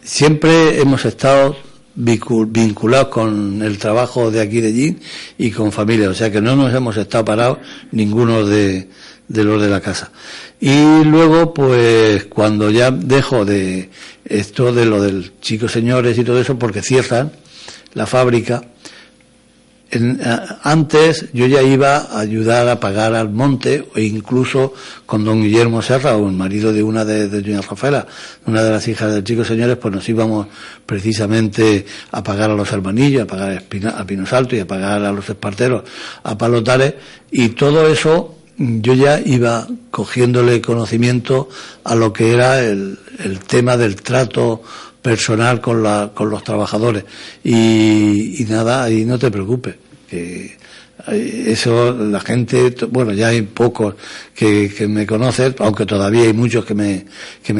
siempre hemos estado vinculados con el trabajo de aquí de Jin y con familia, o sea que no nos hemos estado parados ninguno de los de la casa. Y luego, pues, cuando ya dejo de esto de lo del Chicos Señores y todo eso, porque cierran la fábrica, antes yo ya iba a ayudar a pagar al monte, e incluso con don Guillermo Serra, o el marido de una de doña Rafaela, una de las hijas del Chicos Señores, pues nos íbamos precisamente a pagar a los hermanillos, a pagar a Pinos Altos y a pagar a los esparteros, a Palotares, y todo eso yo ya iba cogiéndole conocimiento a lo que era el tema del trato personal con los trabajadores, y nada, y no te preocupes, que eso la gente, bueno, ya hay pocos que me conocen, aunque todavía hay muchos que me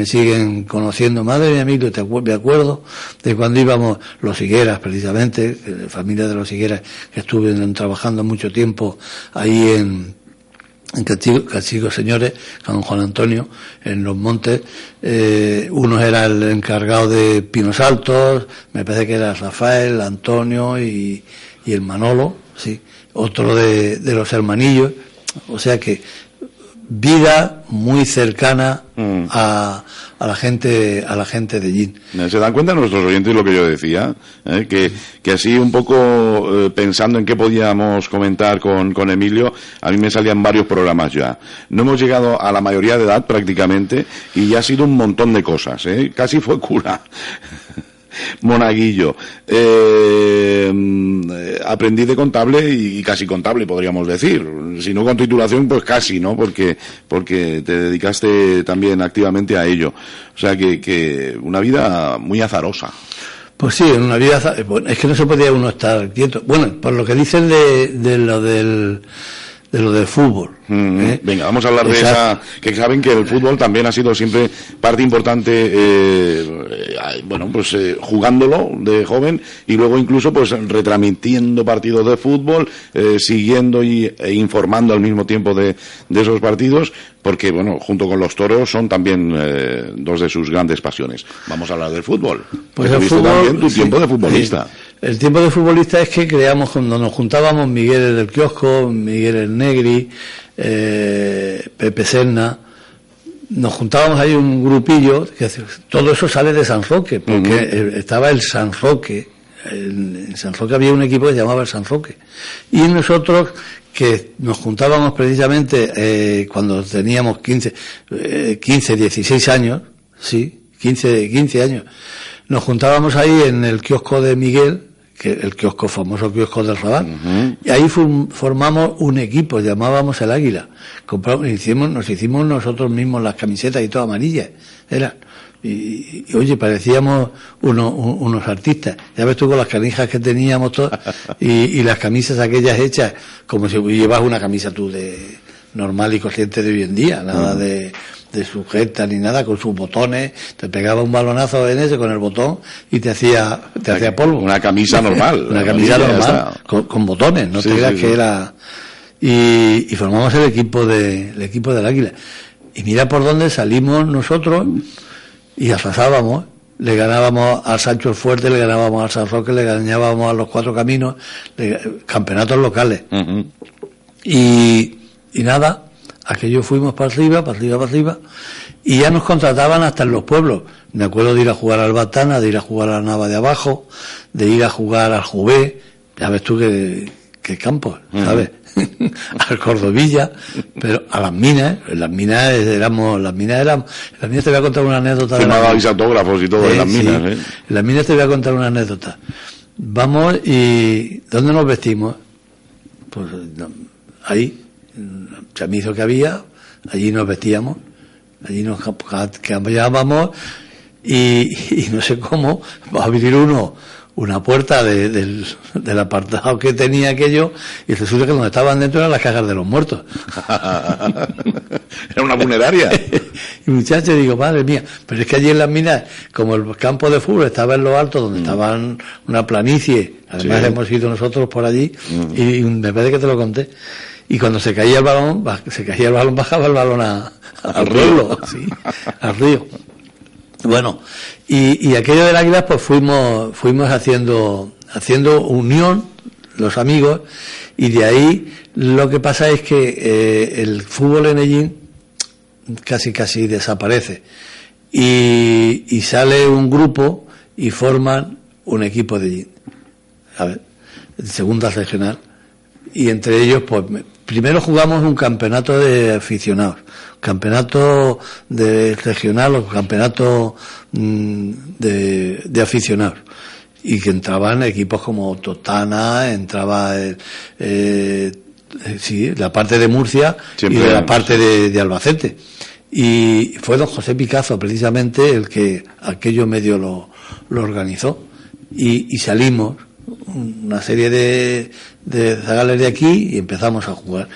siguen conociendo. Madre mía, amigo, me acuerdo de cuando íbamos los Higueras, precisamente, la familia de los Higueras, que estuve trabajando mucho tiempo ahí en Chicos Señores, con Juan Antonio, en los montes. Uno era el encargado de Pinos Altos, me parece que era Rafael, Antonio y el Manolo, sí, otro de los hermanillos, o sea que vida muy cercana a la gente de Jin. ¿Se dan cuenta nuestros oyentes lo que yo decía? Que así un poco pensando en qué podíamos comentar con Emilio, a mí me salían varios programas ya. No hemos llegado a la mayoría de edad prácticamente y ya ha sido un montón de cosas, casi fue cura. Monaguillo, aprendiz de contable y casi contable, podríamos decir, si no con titulación, pues casi, ¿no? Porque te dedicaste también activamente a ello, o sea que una vida muy azarosa. Pues sí, en una vida, es que no se podía uno estar quieto. Bueno, por lo que dicen de lo del fútbol. Venga, vamos a hablar de esa, que saben que el fútbol también ha sido siempre parte importante, jugándolo de joven y luego incluso pues retransmitiendo partidos de fútbol, siguiendo e informando al mismo tiempo de esos partidos, porque bueno, junto con los toros son también dos de sus grandes pasiones. Vamos a hablar del fútbol. Pues el fútbol, también tu tiempo de futbolista. Sí. El tiempo de futbolista es que creamos, cuando nos juntábamos, Miguel el del kiosco, Miguel el Negri, Pepe Serna, nos juntábamos ahí un grupillo, que todo eso sale de San Roque, porque estaba el San Roque, en San Roque había un equipo que se llamaba el San Roque, y nosotros que nos juntábamos precisamente cuando teníamos 15, 16 años, sí, 15 años, nos juntábamos ahí en el kiosco de Miguel, que el kiosco, famoso kiosco del Raval, y ahí formamos un equipo, llamábamos el Águila. Nos hicimos nosotros mismos las camisetas y todo amarillas, eran. Y oye, parecíamos unos artistas. Ya ves tú con las canijas que teníamos todas, y las camisas aquellas hechas, como si llevas una camisa tú de normal y corriente de hoy en día, nada de sujeta ni nada, con sus botones, te pegaba un balonazo en ese con el botón y te hacía polvo. Una camisa normal. Una camisa normal, con botones, no te creas que era. Y formamos el equipo del Águila. Y mira por dónde salimos nosotros y arrasábamos. Le ganábamos al Sancho el Fuerte, le ganábamos al San Roque, le ganábamos a los Cuatro Caminos, campeonatos locales. Y nada, aquello fuimos para arriba, y ya nos contrataban hasta en los pueblos. Me acuerdo de ir a jugar al Batana, de ir a jugar a la Nava de Abajo, de ir a jugar al Juvé, ya ves tú qué campos, ¿sabes? Al Cordovilla, pero a las minas, en las minas te voy a contar una anécdota. Firmabais autógrafos y todo en las minas, En las minas te voy a contar una anécdota. Vamos y ¿dónde nos vestimos? Pues ahí, el chamizo que había, allí nos vestíamos, allí nos cambiábamos y no sé cómo, va a abrir una puerta del apartado que tenía aquello y resulta que donde estaban dentro eran las cajas de los muertos. Era una funeraria. Y muchachos, digo, madre mía, pero es que allí en las minas, como el campo de fútbol estaba en lo alto, donde estaban una planicie, además hemos ido nosotros por allí, y me parece que te lo conté. Y cuando se caía el balón, bajaba el balón al pueblo, sí, al río. Bueno, y aquello del Águilas, pues fuimos haciendo unión, los amigos, y de ahí lo que pasa es que el fútbol en Ellín casi desaparece, y sale un grupo y forman un equipo de Ellín, ¿sabes? Segunda regional, y entre ellos, pues primero jugamos un campeonato de aficionados, campeonato de regional o campeonato de aficionados, y que entraban equipos como Totana, entraba la parte de Murcia siempre, y de la parte de Albacete, y fue don José Picazo precisamente el que aquello medio lo organizó, y salimos una serie de zagales de aquí y empezamos a jugar,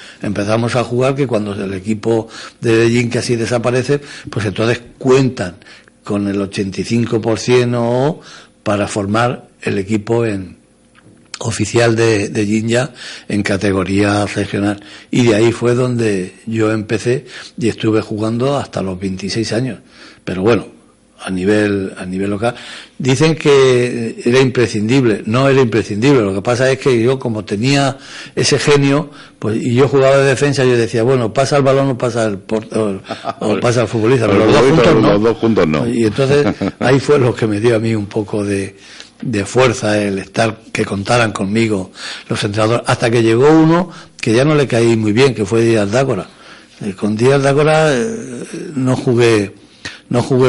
que cuando el equipo de Ellín casi desaparece, pues entonces cuentan con el 85% o para formar el equipo oficial de Ellín ya en categoría regional, y de ahí fue donde yo empecé y estuve jugando hasta los 26 años, pero bueno, a nivel local. Dicen que era imprescindible, no era imprescindible, lo que pasa es que yo, como tenía ese genio, pues, y yo jugaba de defensa, yo decía, bueno, pasa el balón o pasa el pasa el futbolista, pero los dos juntos no. Y entonces ahí fue lo que me dio a mí un poco de fuerza, el estar, que contaran conmigo los entrenadores, hasta que llegó uno que ya no le caí muy bien, que fue Díaz Dácora. Con Díaz Dácora no jugué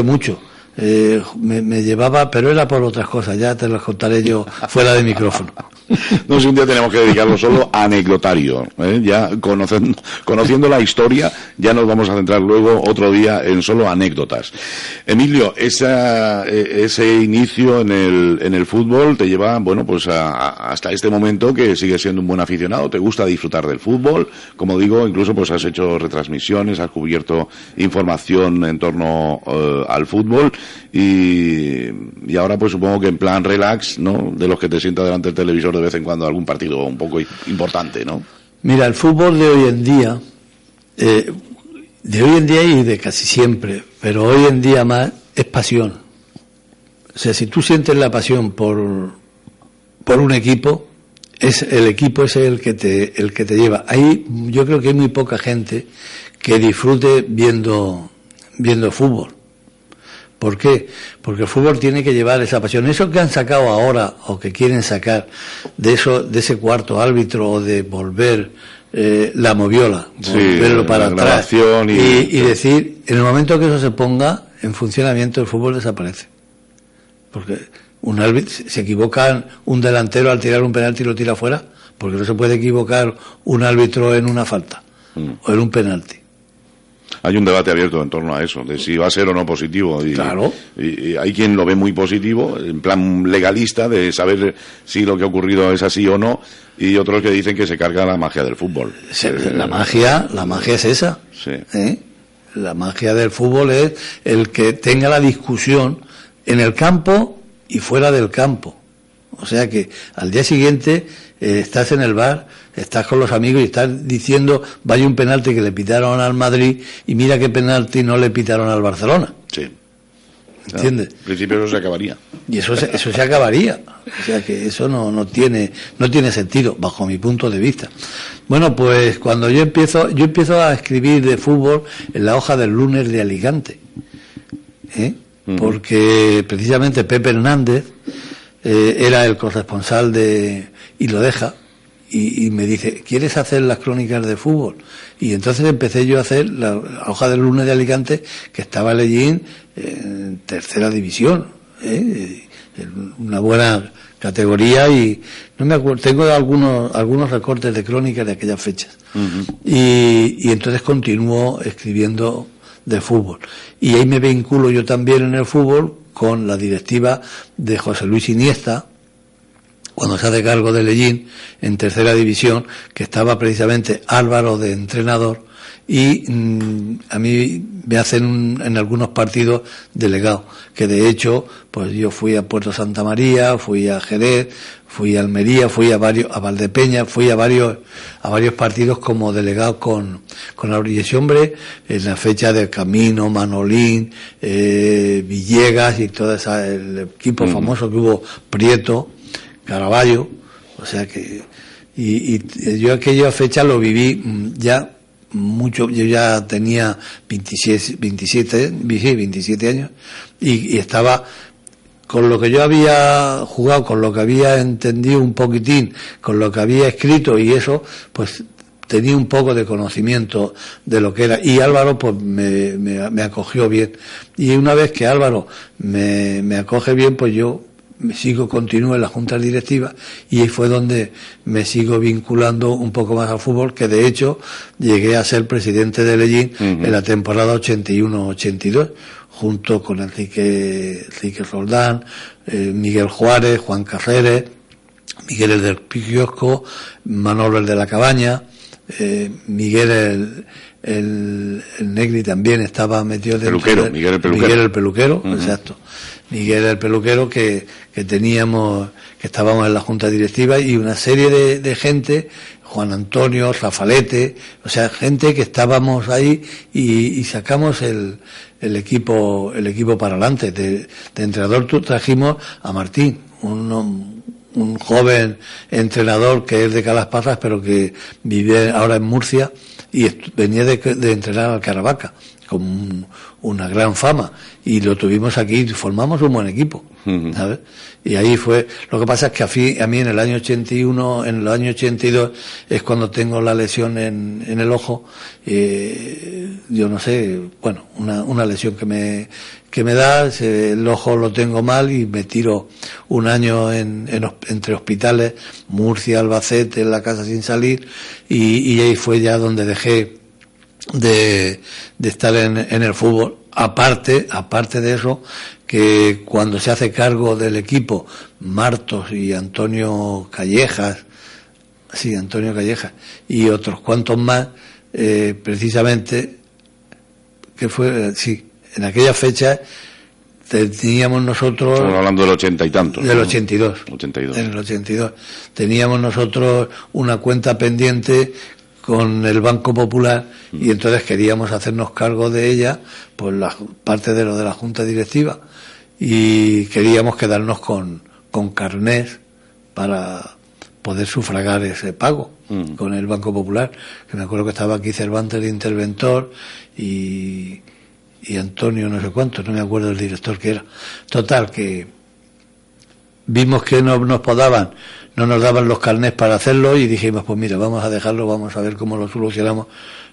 mucho. Me llevaba, pero era por otras cosas, ya te las contaré yo fuera de micrófono. No sé, un día tenemos que dedicarlo solo a anecdotario, ya conociendo la historia, ya nos vamos a centrar luego otro día en solo anécdotas. Emilio, ese inicio en el fútbol te lleva, bueno, pues hasta este momento, que sigues siendo un buen aficionado, te gusta disfrutar del fútbol, como digo, incluso pues has hecho retransmisiones, has cubierto información en torno al fútbol, y ahora pues supongo que en plan relax, ¿no?, de los que te sientas delante del televisor de vez en cuando algún partido un poco importante, ¿no? Mira, el fútbol de hoy en día, y de casi siempre, pero hoy en día más, es pasión. O sea, si tú sientes la pasión por un equipo, el equipo es el que te lleva. Ahí yo creo que hay muy poca gente que disfrute viendo fútbol. ¿Por qué? Porque el fútbol tiene que llevar esa pasión. Eso que han sacado ahora, o que quieren sacar, de ese cuarto árbitro, o de volver la moviola, volverlo para atrás, y decir, en el momento que eso se ponga en funcionamiento, el fútbol desaparece. Porque un árbitro, se equivoca un delantero al tirar un penalti y lo tira fuera, porque no se puede equivocar un árbitro en una falta o en un penalti. Hay un debate abierto en torno a eso, de si va a ser o no positivo. Claro. Y hay quien lo ve muy positivo, en plan legalista, de saber si lo que ha ocurrido es así o no, y otros que dicen que se carga la magia del fútbol. La magia es esa. Sí. La magia del fútbol es el que tenga la discusión en el campo y fuera del campo. O sea que al día siguiente estás en el bar, estás con los amigos y estás diciendo, vaya un penalti que le pitaron al Madrid y mira qué penalti no le pitaron al Barcelona. Sí. ¿Entiendes? En principio eso se acabaría. Y eso se acabaría. O sea que eso no tiene sentido, bajo mi punto de vista. Bueno, pues cuando yo empiezo a escribir de fútbol en la hoja del lunes de Alicante, porque precisamente Pepe Hernández era el corresponsal y lo deja, y me dice, ¿quieres hacer las crónicas de fútbol? Y entonces empecé yo a hacer la hoja del lunes de Alicante, que estaba en Ellín en tercera división, una buena categoría, y no me acuerdo, tengo algunos recortes de crónicas de aquellas fechas. Y entonces continúo escribiendo de fútbol, y ahí me vinculo yo también en el fútbol con la directiva de José Luis Iniesta, cuando se hace cargo de Ellín en tercera división, que estaba precisamente Álvaro de entrenador y a mí me hacen en algunos partidos delegado, que de hecho pues yo fui a Puerto Santa María, fui a Jerez, fui a Almería, fui a Valdepeña, fui a varios partidos como delegado con Aurillés, hombre, en la fecha de Camino, Manolín, Villegas y todo el equipo famoso que hubo, Prieto, Caraballo, o sea que y yo aquella fecha lo viví ya mucho. Yo ya tenía 27 años y estaba con lo que yo había jugado, con lo que había entendido un poquitín, con lo que había escrito y eso, pues tenía un poco de conocimiento de lo que era, y Álvaro pues me acogió bien, y una vez que Álvaro me acoge bien, pues yo continúo en la junta directiva, y ahí fue donde me sigo vinculando un poco más al fútbol, que de hecho llegué a ser presidente de Lellín en la temporada 81-82, junto con Enrique Roldán, Miguel Juárez, Juan Carreres, Miguel el del Kiosco, Manolo el de la Cabaña, Miguel el Negri también estaba metido dentro. Miguel el peluquero. Exacto. Miguel el peluquero que teníamos, que estábamos en la junta directiva, y una serie de gente, Juan Antonio, Rafalete, o sea, gente que estábamos ahí y sacamos el equipo para adelante. De entrenador trajimos a Martín, un joven entrenador que es de Calasparras, pero que vive ahora en Murcia, y venía de entrenar al Caravaca, con una gran fama, y lo tuvimos aquí y formamos un buen equipo, ¿sabes? Y ahí fue. Lo que pasa es que a mí en el año 81, en el año 82 es cuando tengo la lesión en el ojo, yo no sé, bueno, una lesión que me da, el ojo lo tengo mal y me tiro un año entre hospitales, Murcia, Albacete, en la casa sin salir, y ahí fue ya donde dejé de estar en el fútbol. Aparte de eso, que cuando se hace cargo del equipo Martos y Antonio Callejas y otros cuantos más, precisamente, que fue, en aquella fecha teníamos nosotros... Estamos hablando del 80 y tantos. Del ¿no? 82. En el 82. Teníamos nosotros una cuenta pendiente con el Banco Popular, y entonces queríamos hacernos cargo de ella, pues la parte de lo de la junta directiva, y queríamos quedarnos con carnés para poder sufragar ese pago con el Banco Popular, que me acuerdo que estaba aquí Cervantes de interventor y Antonio no sé cuánto, no me acuerdo el director que era. Total, que vimos que no nos daban los carnés para hacerlo, y dijimos, pues mira, vamos a dejarlo, vamos a ver cómo lo solucionamos.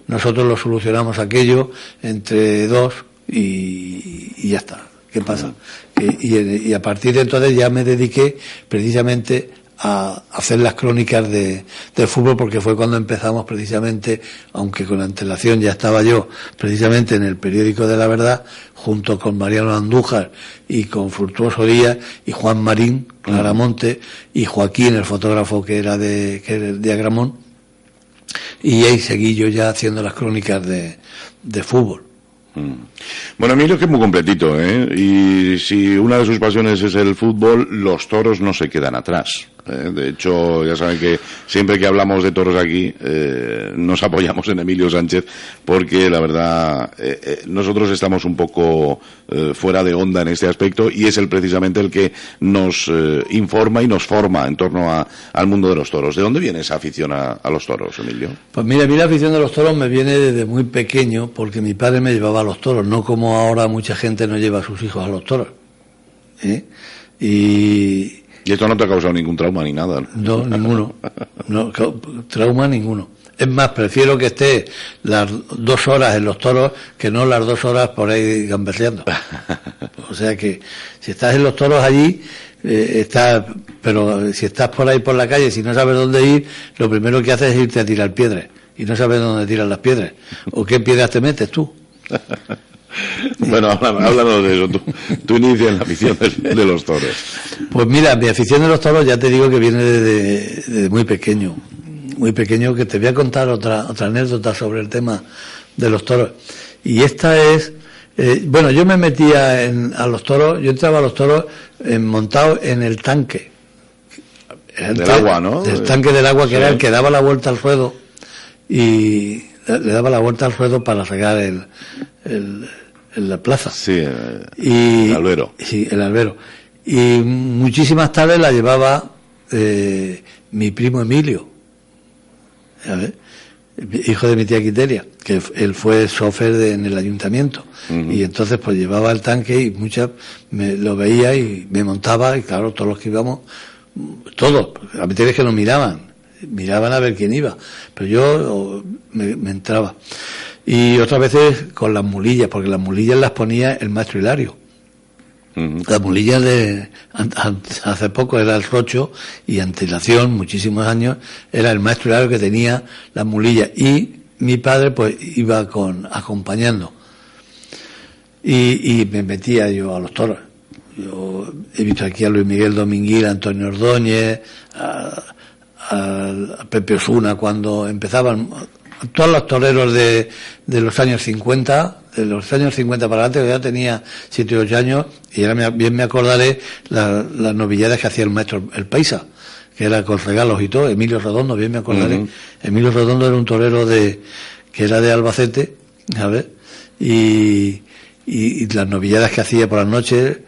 Nosotros lo solucionamos aquello entre dos y ya está. ¿Qué pasa? Y a partir de entonces ya me dediqué precisamente a hacer las crónicas del fútbol, porque fue cuando empezamos precisamente, aunque con antelación ya estaba yo precisamente en el periódico de La Verdad, junto con Mariano Andújar y con Fructuoso Díaz y Juan Marín Claramonte y Joaquín, el fotógrafo que era de Agramón, y ahí seguí yo ya haciendo las crónicas de fútbol. Bueno, Emilio, que es muy completito, y si una de sus pasiones es el fútbol, los toros no se quedan atrás. De hecho, ya saben que siempre que hablamos de toros aquí nos apoyamos en Emilio Sánchez, porque la verdad nosotros estamos un poco fuera de onda en este aspecto, y es él precisamente el que nos informa y nos forma en torno al mundo de los toros. ¿De dónde viene esa afición a los toros, Emilio? Pues mira, a mí la afición de los toros me viene desde muy pequeño, porque mi padre me llevaba a los toros, no como ahora mucha gente no lleva a sus hijos a los toros. Y esto no te ha causado ningún trauma ni nada, ¿no? No, ninguno. No, trauma ninguno. Es más, prefiero que esté las 2 horas en los toros que no las 2 horas por ahí gamberreando. O sea que si estás en los toros allí, pero si estás por ahí por la calle, si no sabes dónde ir, lo primero que haces es irte a tirar piedras, y no sabes dónde tiran las piedras. ¿O qué piedras te metes tú? Bueno, háblanos de eso. Tú inicias en la afición de los toros. Pues mira, mi afición de los toros ya te digo que viene de muy pequeño, que te voy a contar otra anécdota sobre el tema de los toros. Y esta es, bueno, yo me metía a los toros, yo entraba a los toros montado en el tanque. Del agua, ¿no? Del tanque del agua, que era el que daba la vuelta al ruedo, y le daba la vuelta al ruedo para regar la plaza. Sí, el albero. Sí, el albero. Y muchísimas tardes la llevaba mi primo Emilio, ¿sabes? Hijo de mi tía Quiteria, que él fue chofer en el ayuntamiento. Y entonces pues llevaba el tanque y muchas lo veía y me montaba, y claro, todos los que íbamos, todos, a veces es que nos miraban a ver quién iba, pero yo me entraba. Y otras veces con las mulillas, porque las mulillas las ponía el maestro Hilario. Las mulillas hace poco era el Rocho, y antelación, muchísimos años, era el maestro Hilario que tenía las mulillas, y mi padre pues iba acompañando. Y me metía yo a los toros. Yo he visto aquí a Luis Miguel Dominguín, a Antonio Ordóñez, a Pepe Osuna cuando empezaban, todos los toreros de los años 50, de los años 50 para adelante, que ya tenía 7 o 8 años, y ahora bien me acordaré las novilladas que hacía el maestro El Paisa, que era con regalos y todo. Emilio Redondo, bien me acordaré. Emilio Redondo era un torero que era de Albacete, ¿sabes? Y las novilladas que hacía por las noches,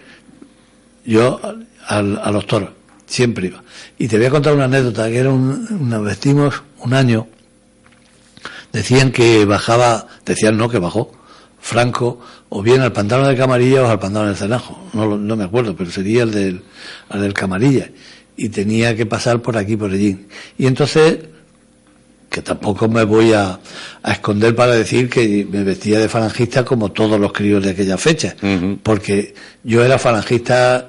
yo a los toros siempre iba. Y te voy a contar una anécdota, que era nos vestimos un año, decían que bajó Franco, o bien al pantano de Camarilla o al pantano del Cenajo, no me acuerdo, pero sería el del Camarilla, y tenía que pasar por aquí, por allí. Y entonces, que tampoco me voy a esconder para decir que me vestía de falangista como todos los críos de aquella fecha, porque yo era falangista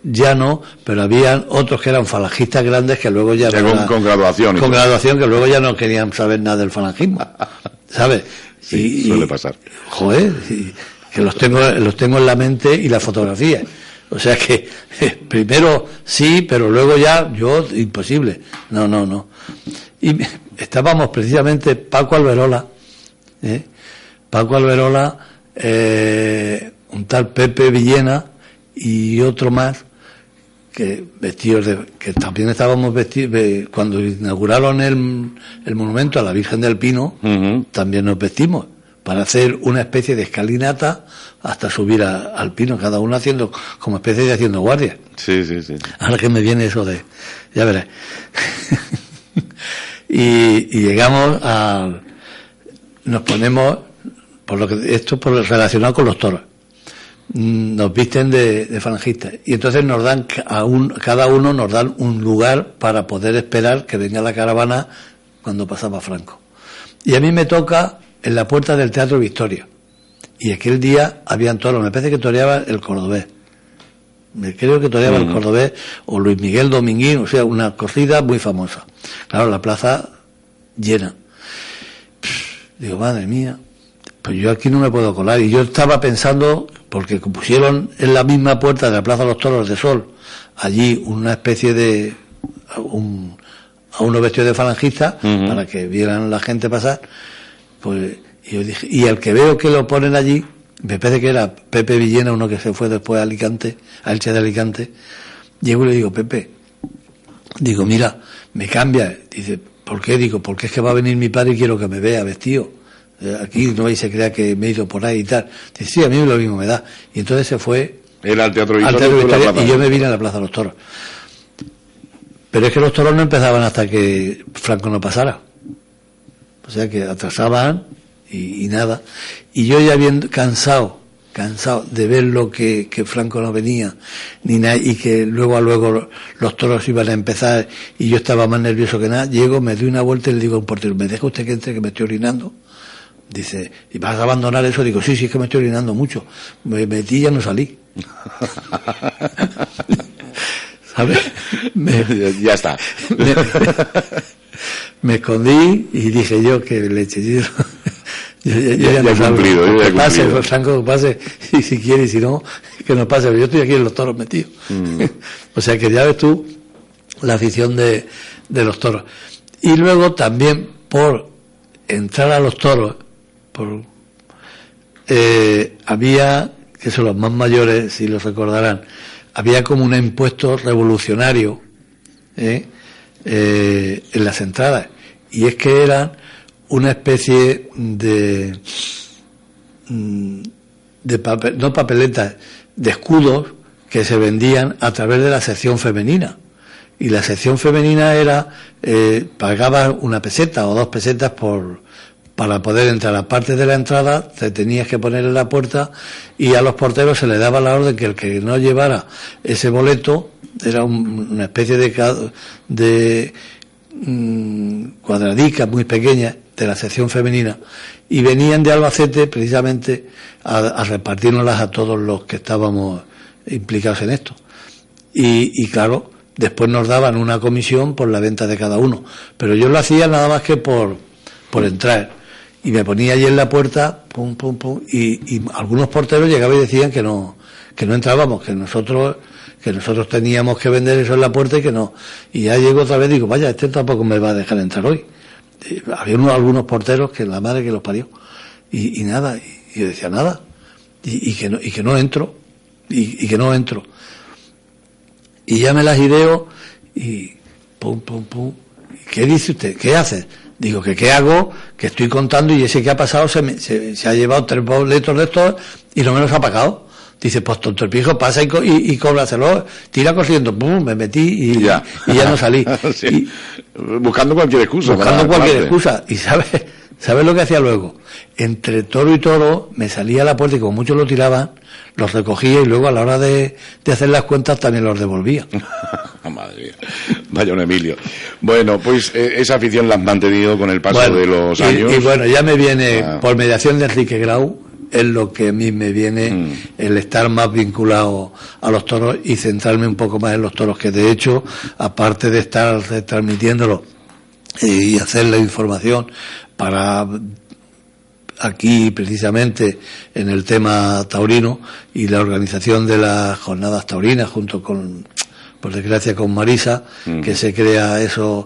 llano, pero habían otros que eran falangistas grandes que luego ya con graduación. Con graduación, que luego ya no querían saber nada del falangismo, ¿sabes? Sí, suele pasar. Joder, que los tengo en la mente y la fotografía. O sea que primero sí, pero luego ya yo imposible. No. Y estábamos precisamente Paco Alberola, un tal Pepe Villena y otro más, que vestidos que también estábamos vestidos cuando inauguraron el monumento a la Virgen del Pino. También nos vestimos para hacer una especie de escalinata hasta subir al Pino, cada uno haciendo como especie de haciendo guardia. Sí. Ahora que me viene eso ya verás. y llegamos nos ponemos relacionado con los toros. Nos visten de falangistas, y entonces nos dan cada uno nos dan un lugar para poder esperar que venga la caravana cuando pasaba Franco. Y a mí me toca en la puerta del Teatro Victoria, y aquel día habían toros, me parece que toreaba el cordobés, el cordobés o Luis Miguel Dominguín, o sea, una corrida muy famosa. Claro, la plaza llena. Digo, madre mía, pues yo aquí no me puedo colar. Y yo estaba pensando, porque pusieron en la misma puerta de la Plaza de los Toros de Sol, allí una especie de a unos vestidos de falangistas, para que vieran la gente pasar, pues y yo dije, y el que veo que lo ponen allí, me parece que era Pepe Villena, uno que se fue después a Alicante, a Elche de Alicante. Llego y le digo, Pepe, digo, mira, me cambia. Dice, ¿por qué? Digo, porque es que va a venir mi padre y quiero que me vea vestido. Aquí no vais a creer que me he ido por ahí y tal. Dice, sí, a mí lo mismo me da. Y entonces se fue era al Teatro Victoria, y yo me vine a la Plaza de los Toros. Pero es que los toros no empezaban hasta que Franco no pasara. O sea que atrasaban y nada. Y yo ya bien cansado de ver lo que Franco no venía ni nada, y que luego los toros iban a empezar y yo estaba más nervioso que nada. Llego, me doy una vuelta y le digo a un portero, ¿me deja usted que entre, que me estoy orinando? Dice, ¿y vas a abandonar eso? Digo, sí, es que me estoy orinando mucho. Me metí y ya no salí. ¿Sabes? Ya está. Me escondí y dije yo que leche. Yo ya he cumplido. Que pase, Franco, que pase, y si quiere, y si no, que no pase. Pero yo estoy aquí en los toros metido. O sea que ya ves tú la afición de los toros. Y luego también por entrar a los toros había, que son los más mayores, si los recordarán, había como un impuesto revolucionario en las entradas, y es que eran una especie de papel, no papeletas, de escudos que se vendían a través de la sección femenina. Y la sección femenina era, pagabas 1 peseta o 2 pesetas para poder entrar. Aparte de la entrada, te tenías que poner en la puerta, y a los porteros se les daba la orden que el que no llevara ese boleto, era una especie de cuadradica muy pequeña de la sección femenina, y venían de Albacete precisamente a repartirnoslas a todos los que estábamos implicados en esto. Y claro, después nos daban una comisión por la venta de cada uno, pero yo lo hacía nada más que por entrar, y me ponía allí en la puerta, pum, pum, pum, y algunos porteros llegaban y decían que no entrábamos, que nosotros teníamos que vender eso en la puerta y que no. Y ya llego otra vez y digo, vaya, este tampoco me va a dejar entrar hoy. Había algunos porteros que la madre que los parió, y nada, y yo decía nada, y que no entro, y que no entro. Y ya me las ideo, y pum, pum, pum. ¿Qué dice usted? ¿Qué hace? Digo, ¿qué hago? Que estoy contando, y ese que ha pasado se ha llevado 3 boletos de estos y no me los ha pagado. Dice, pues tonto el pijo, pasa y cóbraselo, tira corriendo, pum, me metí y ya no salí. Sí. Buscando cualquier excusa. Y ¿sabes lo que hacía luego? Entre toro y toro me salía a la puerta, y como muchos lo tiraban, los recogía, y luego a la hora de hacer las cuentas también los devolvía. Madre mía, vaya un Emilio. Bueno, pues esa afición la has mantenido con el paso de los años. Y bueno, ya me viene, por mediación de Enrique Grau, es lo que a mí me viene el estar más vinculado a los toros y centrarme un poco más en los toros, que de hecho, aparte de estar transmitiéndolo y hacer la información para aquí precisamente en el tema taurino y la organización de las jornadas taurinas, junto con, por desgracia, con Marisa, que se crea eso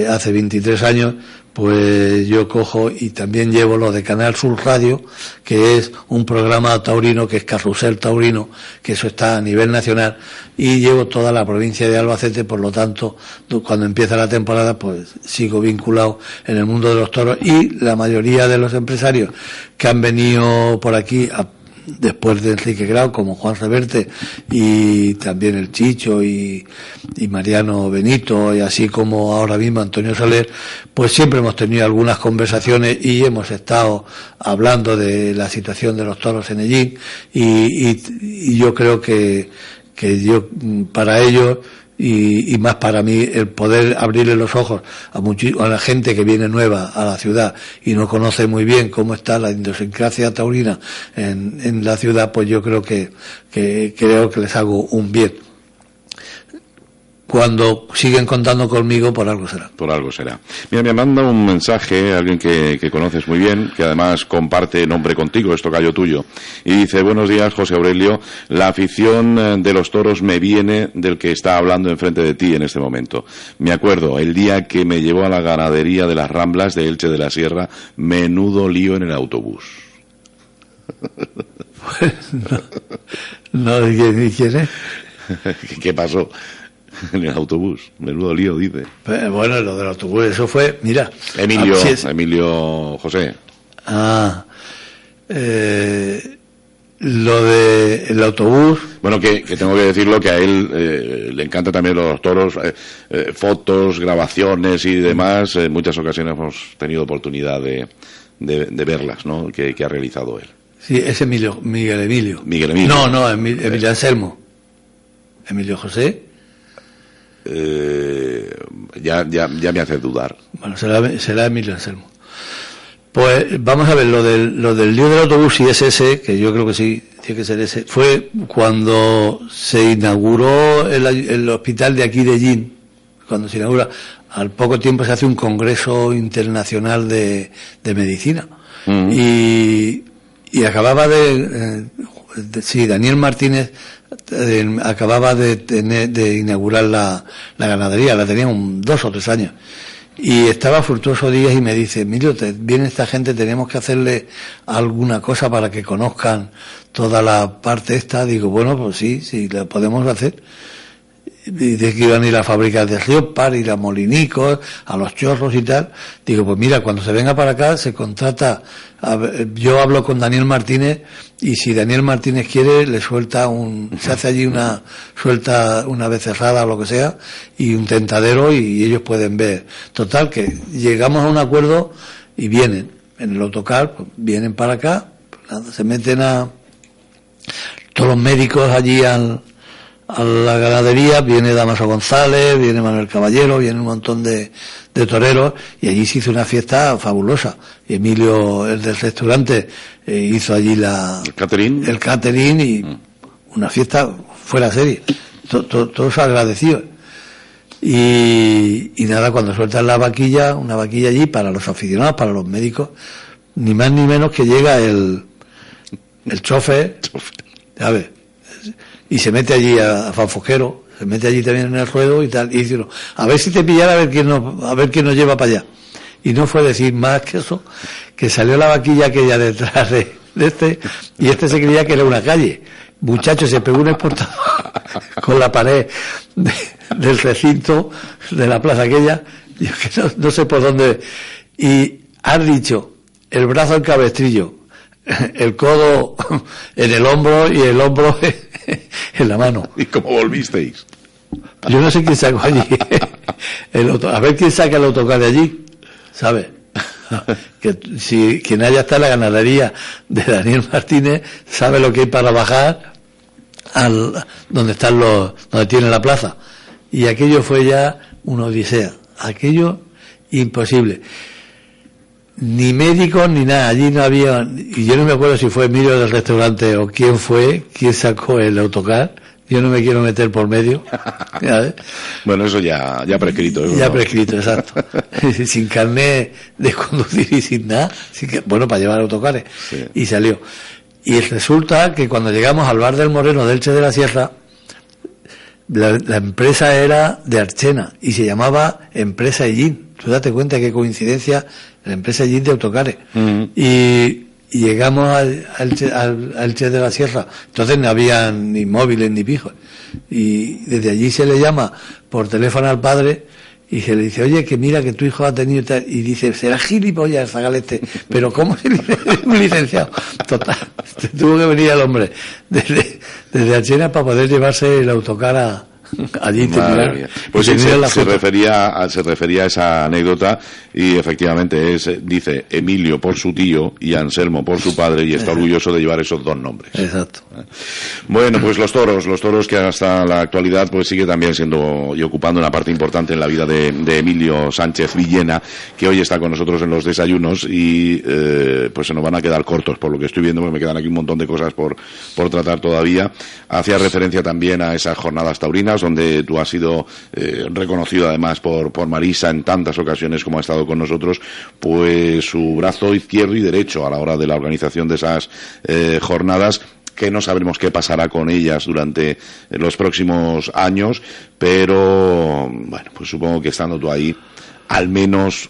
hace 23 años, pues yo cojo y también llevo lo de Canal Sur Radio, que es un programa taurino, que es Carrusel Taurino, que eso está a nivel nacional, y llevo toda la provincia de Albacete. Por lo tanto, cuando empieza la temporada, pues sigo vinculado en el mundo de los toros, y la mayoría de los empresarios que han venido por aquí después de Enrique Grau, como Juan Reverte, y también el Chicho y Mariano Benito, y así como ahora mismo Antonio Soler, pues siempre hemos tenido algunas conversaciones y hemos estado hablando de la situación de los toros en Ellín, y yo creo que yo, para ellos y más para mí, el poder abrirle los ojos a la gente que viene nueva a la ciudad y no conoce muy bien cómo está la idiosincrasia taurina en la ciudad, pues yo creo que creo que les hago un bien. Cuando siguen contando conmigo, por algo será. Por algo será. Mira, me manda un mensaje alguien que conoces muy bien, que además comparte nombre contigo, es tocayo tuyo, y dice: buenos días, José Aurelio, la afición de los toros me viene del que está hablando enfrente de ti en este momento. Me acuerdo el día que me llevó a la ganadería de las Ramblas de Elche de la Sierra, menudo lío en el autobús. No, ¿quién es? ¿Qué pasó en el autobús? Menudo lío, dice. Bueno, lo del autobús, eso fue, mira. Emilio José. Lo de el autobús. Bueno, que tengo que decirlo, que a él le encanta también los toros, fotos, grabaciones y demás. En muchas ocasiones hemos tenido oportunidad de verlas, ¿no? Que ha realizado él. Sí, es Miguel Emilio. No, Emilio Anselmo. Emilio José. Ya me hace dudar. Bueno, será Emilio Anselmo. Pues vamos a ver, lo del lío del autobús, si es ese, que yo creo que sí, tiene que ser ese, fue cuando se inauguró el hospital de aquí de Ellín. Cuando se inaugura, al poco tiempo se hace un congreso internacional de medicina. Y acababa Daniel Martínez acababa de inaugurar la ganadería, la tenían 2 o 3 años. Y estaba Fructuoso Díaz y me dice, Emilio, viene esta gente, tenemos que hacerle alguna cosa para que conozcan toda la parte esta. Digo, bueno, pues sí, la podemos hacer. Y dice que iban a ir a fábricas de Rioja, ir a Molinicos, a Los Chorros y tal. Digo, pues mira, cuando se venga para acá se contrata, yo hablo con Daniel Martínez, y si Daniel Martínez quiere, le suelta se hace allí suelta una becerrada o lo que sea, y un tentadero, y ellos pueden ver. Total, que llegamos a un acuerdo y vienen en el autocar, pues vienen para acá, pues nada, se meten todos los médicos allí a la ganadería, viene Damaso González, viene Manuel Caballero, viene un montón de toreros, y allí se hizo una fiesta fabulosa. Y Emilio, el del restaurante, hizo allí el catering y una fiesta fuera de serie. Todos agradecidos. Y nada, cuando sueltan una vaquilla allí para los aficionados, para los médicos, ni más ni menos que llega el chofer, ¿sabes? Y se mete allí a Fanfosquero, se mete allí también en el ruedo y tal, y dice, a ver si te pillara, a ver quién nos lleva para allá. Y no fue decir más que eso, que salió la vaquilla aquella detrás de este, y este se creía que era una calle. Muchacho, se pegó un exportador con la pared del recinto de la plaza aquella, yo que no sé por dónde, y has dicho, el brazo al cabestrillo, el codo en el hombro y el hombro en la mano. ¿Y cómo volvisteis? Yo no sé quién sacó allí a ver quién saca el autocar de allí, ¿sabes? Que si quien haya está en la ganadería de Daniel Martínez sabe lo que hay para bajar donde tiene la plaza. Y aquello fue ya una odisea, aquello imposible. Ni médicos ni nada, allí no había, y yo no me acuerdo si fue Emilio del restaurante o quién sacó el autocar. Yo no me quiero meter por medio. Bueno, eso ya prescrito. Ya ¿no? Prescrito, exacto. Sin carnet de conducir y sin nada. Bueno, para llevar autocares. Sí. Y salió. Y resulta que cuando llegamos al bar del Moreno de Elche de la Sierra, la empresa era de Archena y se llamaba Empresa Ellín. Tú date cuenta qué coincidencia, la empresa Ellín de autocares. Y llegamos al Elche de la Sierra, entonces no había ni móviles ni pijos, y desde allí se le llama por teléfono al padre y se le dice, oye, que mira que tu hijo ha tenido tal, y dice, será gilipollas Zagalete, pero ¿cómo se dice un licenciado? Total, tuvo que venir el hombre desde Archena para poder llevarse el autocar allí. Pues sí, se refería a esa anécdota, y efectivamente dice Emilio por su tío y Anselmo por su padre, y está orgulloso de llevar esos dos nombres. Exacto. Bueno, pues los toros que hasta la actualidad pues sigue también siendo y ocupando una parte importante en la vida de Emilio Sánchez Villena, que hoy está con nosotros en los desayunos, y pues se nos van a quedar cortos por lo que estoy viendo, porque me quedan aquí un montón de cosas por tratar todavía. Hacía referencia también a esas jornadas taurinas donde tú has sido reconocido además por Marisa en tantas ocasiones como ha estado con nosotros, pues su brazo izquierdo y derecho a la hora de la organización de esas jornadas, que no sabremos qué pasará con ellas durante los próximos años, pero bueno, pues supongo que estando tú ahí, al menos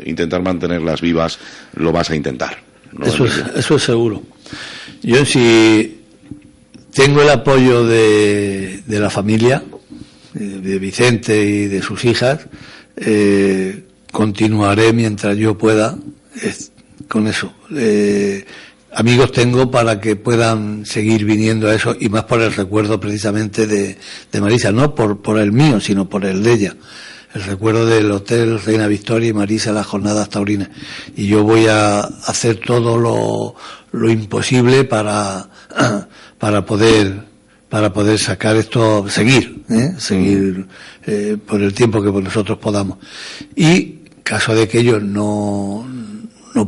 intentar mantenerlas vivas, lo vas a intentar, ¿no? Eso es seguro. Yo si tengo el apoyo de la familia, de Vicente y de sus hijas, continuaré mientras yo pueda con eso. Amigos tengo para que puedan seguir viniendo a eso, y más por el recuerdo precisamente de Marisa, no por el mío, sino por el de ella. El recuerdo del Hotel Reina Victoria y Marisa, las jornadas taurinas. Y yo voy a hacer todo lo imposible para poder sacar esto, seguir por el tiempo que nosotros podamos. Y caso de que ellos no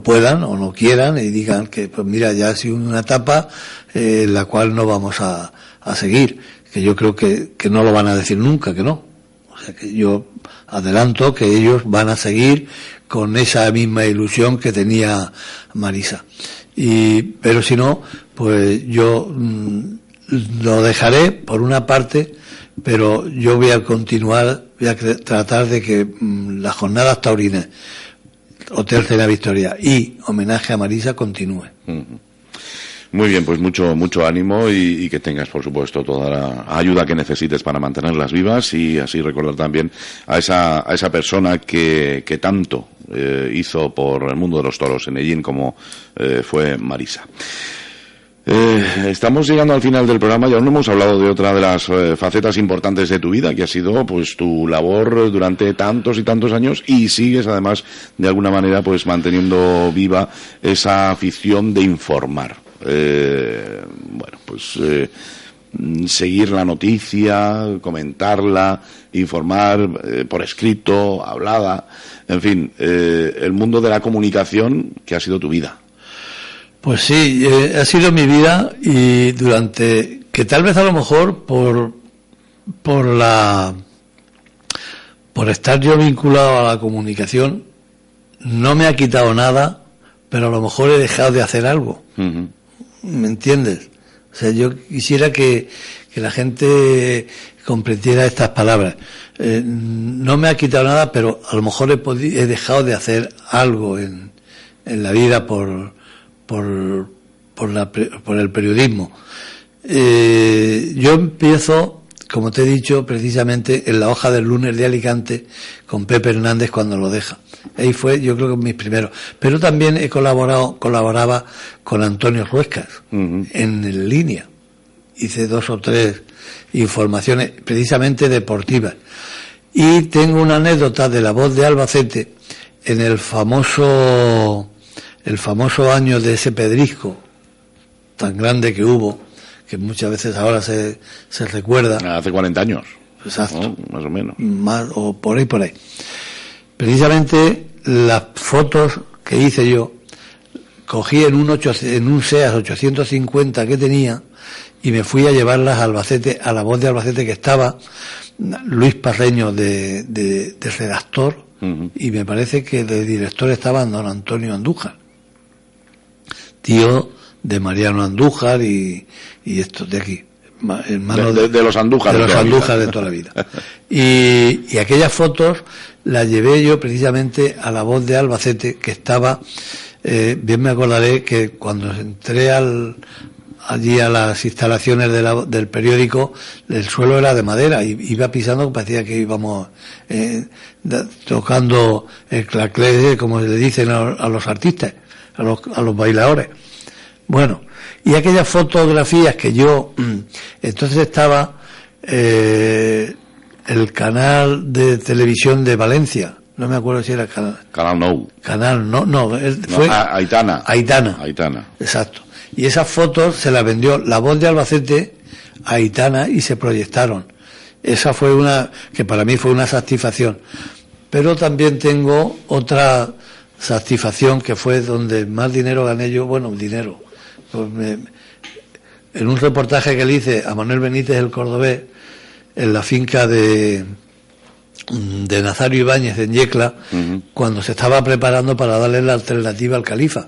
puedan o no quieran y digan que pues mira, ya ha sido una etapa en la cual no vamos a seguir, que yo creo que no lo van a decir nunca, que no. O sea que yo adelanto que ellos van a seguir con esa misma ilusión que tenía Marisa. Pero si no, pues yo lo dejaré por una parte pero yo voy a continuar, voy a tratar de que las jornadas taurinas, Hotel Cena Victoria y homenaje a Marisa continúe. Muy bien, pues mucho ánimo y que tengas, por supuesto, toda la ayuda que necesites para mantenerlas vivas y así recordar también a esa persona que tanto hizo por el mundo de los toros en Ellín como fue Marisa. Estamos llegando al final del programa y aún no hemos hablado de otra de las facetas importantes de tu vida, que ha sido pues tu labor durante tantos y tantos años, y sigues además de alguna manera pues manteniendo viva esa afición de informar. Seguir la noticia, comentarla, informar por escrito, hablada, en fin, el mundo de la comunicación que ha sido tu vida. Pues sí, ha sido mi vida, y durante, que tal vez a lo mejor por estar yo vinculado a la comunicación no me ha quitado nada, pero a lo mejor he dejado de hacer algo. Uh-huh. ¿Me entiendes? O sea, yo quisiera que la gente comprendiera estas palabras. No me ha quitado nada, pero a lo mejor he dejado de hacer algo en la vida por el periodismo. Yo empiezo, como te he dicho, precisamente en la hoja del lunes de Alicante con Pepe Hernández cuando lo deja. Ahí fue, yo creo que mis primeros. Pero también colaboraba con Antonio Ruescas, uh-huh, en línea. Hice 2 o 3 informaciones precisamente deportivas. Y tengo una anécdota de La Voz de Albacete en el famoso año de ese pedrisco tan grande que hubo, que muchas veces ahora se recuerda. Hace 40 años. Exacto. ¿No? Más o menos. Más, o por ahí. Precisamente las fotos que hice yo, cogí en un SEAT 850 que tenía y me fui a llevarlas a Albacete, a La Voz de Albacete, que estaba Luis Parreño de redactor, uh-huh, y me parece que de director estaba don Antonio Andújar, tío de Mariano Andújar y estos de aquí, hermano de los Andújar. De los Andújar de toda la vida. Y aquellas fotos las llevé yo precisamente a La Voz de Albacete, que estaba, bien me acordaré que cuando entré allí a las instalaciones del periódico, el suelo era de madera, y iba pisando, parecía que íbamos tocando el claclé, como le dicen a los artistas, a los bailadores. Bueno, y aquellas fotografías que yo, entonces estaba el canal de televisión de Valencia, no me acuerdo si era Canal No. Fue Aitana. Exacto. Y esas fotos se las vendió La Voz de Albacete a Aitana y se proyectaron. Esa fue que para mí fue una satisfacción. Pero también tengo otra satisfacción, que fue donde más dinero gané yo, pues en un reportaje que le hice a Manuel Benítez el Cordobés en la finca de Nazario Ibáñez en Yecla, uh-huh, cuando se estaba preparando para darle la alternativa al Califa.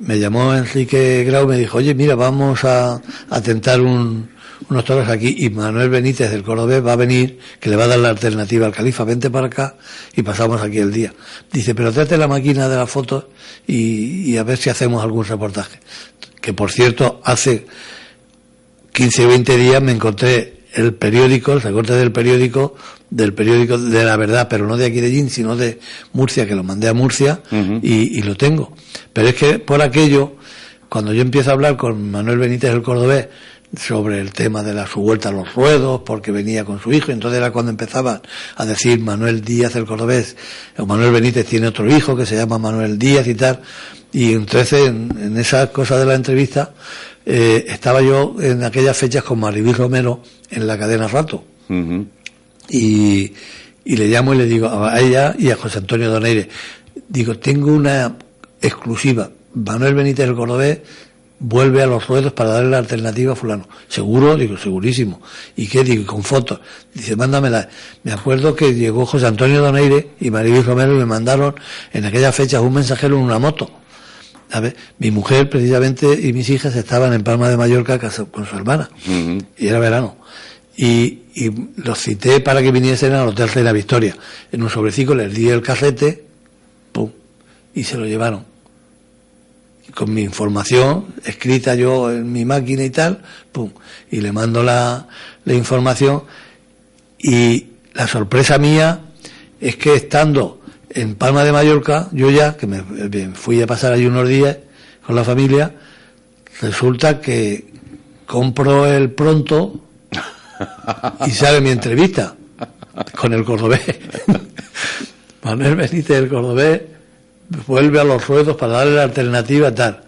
Me llamó Enrique Grau y me dijo: oye, mira, vamos a tentar unos toros aquí, y Manuel Benítez del Cordobés va a venir, que le va a dar la alternativa al Califa, vente para acá y pasamos aquí el día. Dice, pero tráete la máquina de las fotos y a ver si hacemos algún reportaje. Que por cierto, hace 15 o 20 días me encontré el recorte del periódico de La Verdad, pero no de aquí de Ellín, sino de Murcia, que lo mandé a Murcia, uh-huh, y lo tengo. Pero es que por aquello, cuando yo empiezo a hablar con Manuel Benítez del Cordobés sobre el tema de su vuelta a los ruedos, porque venía con su hijo, entonces era cuando empezaba a decir Manuel Díaz del Cordobés, o Manuel Benítez tiene otro hijo que se llama Manuel Díaz y tal, y entonces en esas cosas de la entrevista estaba yo en aquellas fechas con Maribel Romero en la cadena Rato, uh-huh, y le llamo y le digo a ella y a José Antonio Doneire, digo, tengo una exclusiva, Manuel Benítez del Cordobés vuelve a los ruedos para darle la alternativa a fulano. ¿Seguro? Digo, segurísimo. ¿Y qué? Digo, con fotos. Dice, mándamela. Me acuerdo que llegó José Antonio Doneire y Maribel Romero y me mandaron en aquellas fechas un mensajero en una moto. A ver, mi mujer precisamente y mis hijas estaban en Palma de Mallorca con su hermana, uh-huh, y era verano. y los cité para que viniesen al Hotel Reina Victoria. En un sobrecico les di el casete, pum, y se lo llevaron. Con mi información escrita yo en mi máquina y tal, pum, y le mando la información, y la sorpresa mía es que estando en Palma de Mallorca, yo ya, que me fui a pasar allí unos días con la familia, resulta que compro el Pronto y sale mi entrevista con el cordobés. Manuel Benítez, el cordobés, vuelve a los ruedos para darle la alternativa tal.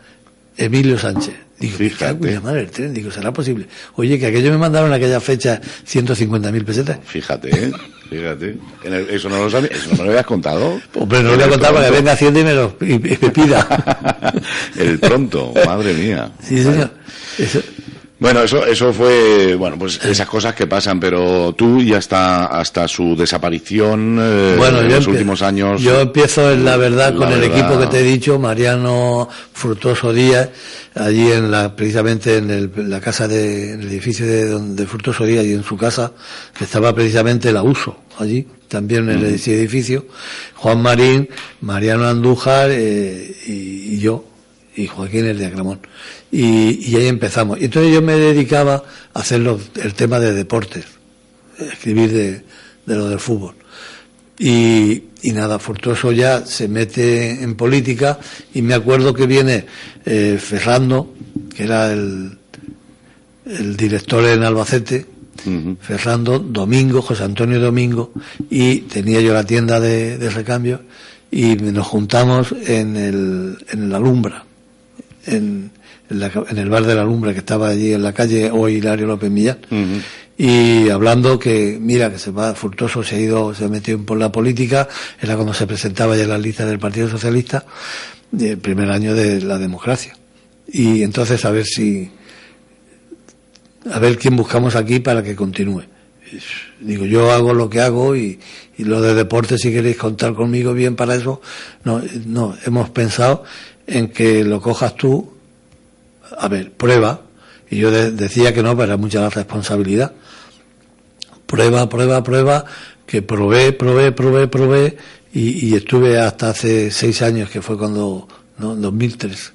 Emilio Sánchez. Digo, voy a llamar el tren. Digo, ¿será posible? Oye, que aquello me mandaron en aquella fecha 150.000 pesetas. Fíjate. Eso no lo sabía, eso no me lo habías contado. Hombre, no lo voy a contar para que venga Hacienda y me pida. El Pronto, madre mía. Sí, señor. Eso. Bueno, eso fue, pues esas cosas que pasan, pero tú y hasta su desaparición en los últimos años. Yo empiezo en La Verdad con el equipo que te he dicho, Mariano Fructuoso Díaz, allí precisamente en la casa en el edificio de Fructuoso Díaz, y en su casa, que estaba precisamente la Uso, allí, también en ese edificio, Juan Marín, Mariano Andújar, y yo, y Joaquín el de Agramón. Y ahí empezamos. Y entonces yo me dedicaba a hacer el tema de deportes, escribir de lo del fútbol. Y nada, Fructuoso ya se mete en política, y me acuerdo que viene Ferrando, que era el director en Albacete, Ferrando, Domingo, José Antonio Domingo, y tenía yo la tienda de recambio, y nos juntamos en la Alumbra, en el bar de la Alumbra, que estaba allí en la calle hoy Hilario López Millán, y hablando que mira, que se va, Fructuoso se metió por la política, era cuando se presentaba ya en las listas del Partido Socialista, el primer año de la democracia, y entonces a ver quién buscamos aquí para que continúe. Digo, yo hago lo que hago, y lo de deporte, si queréis contar conmigo bien para eso, no, hemos pensado en que lo cojas tú. A ver, prueba. Y yo decía que no, pero era mucha la responsabilidad. Prueba, que probé, y estuve hasta hace 6 años, que fue cuando, no, 2003,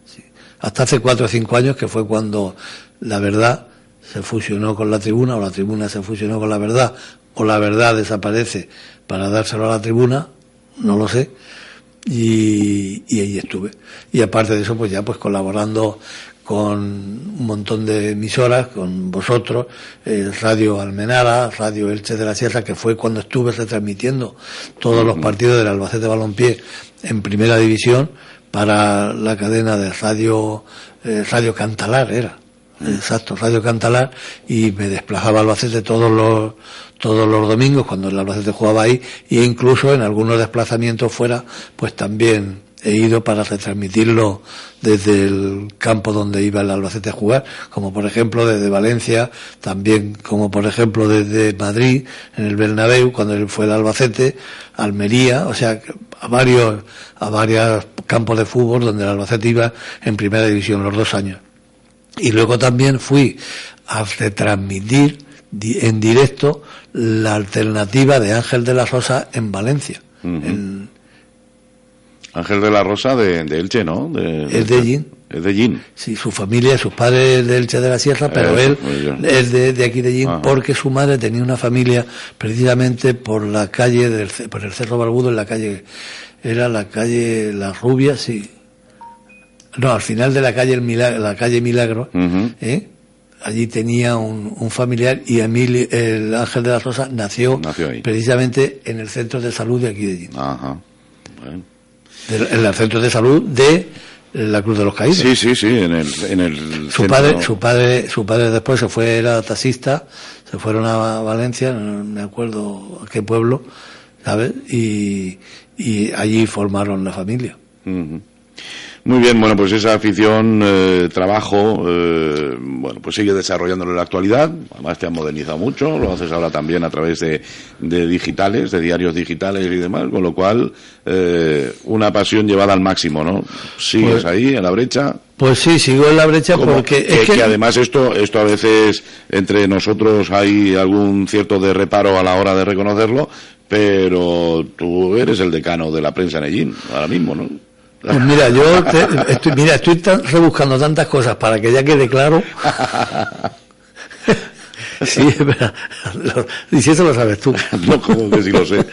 sí. Hasta hace 4 o 5 años, que fue cuando La Verdad se fusionó con La Tribuna, o La Tribuna se fusionó con La Verdad, o La Verdad desaparece para dárselo a La Tribuna, no lo sé. Y ahí estuve, y aparte de eso pues colaborando con un montón de emisoras, con vosotros, Radio Almenara, Radio Elche de la Sierra, que fue cuando estuve retransmitiendo todos los partidos del Albacete Balompié en primera división para la cadena de Radio Cantalar, era exacto, Radio Cantalar, y me desplazaba a Albacete todos los domingos cuando el Albacete jugaba ahí, e incluso en algunos desplazamientos fuera, pues también he ido para retransmitirlo desde el campo donde iba el Albacete a jugar, como por ejemplo desde Valencia, también como por ejemplo desde Madrid, en el Bernabéu, cuando él fue el Albacete, Almería, o sea, a varios campos de fútbol donde el Albacete iba en primera división los 2 años. Y luego también fui a retransmitir en directo la alternativa de Ángel de la Rosa en Valencia. Ángel de la Rosa de Elche, ¿no? Es de Ellín. Es de Ellín. Sí, su familia, sus padres de Elche de la Sierra, pero él es de aquí de Ellín. Ajá. Porque su madre tenía una familia precisamente por la calle, por el Cerro Barbudo, en la calle, era la calle La Rubia, sí. No, al final de la calle la calle Milagro, allí tenía un familiar, y el Ángel de la Rosa nació precisamente en el centro de salud de aquí de Ellín. Ajá. Bueno. En el centro de salud de la Cruz de los Caídos. Sí, en el su padre después era taxista, se fueron a Valencia, no me acuerdo a qué pueblo, ¿sabes? Y allí formaron la familia. Muy bien, bueno, pues esa afición, trabajo, pues sigue desarrollándolo en la actualidad. Además te han modernizado mucho, lo haces ahora también a través de digitales, de diarios digitales y demás, con lo cual una pasión llevada al máximo, ¿no? Sigues ahí, en la brecha. Pues sí, sigo en la brecha porque es que además esto a veces entre nosotros hay algún cierto de reparo a la hora de reconocerlo, pero tú eres el decano de la prensa en Ellín, ahora mismo, ¿no? Pues mira, estoy rebuscando tantas cosas para que ya quede claro. Sí, es verdad. Y si eso lo sabes tú. No, como que sí lo sé.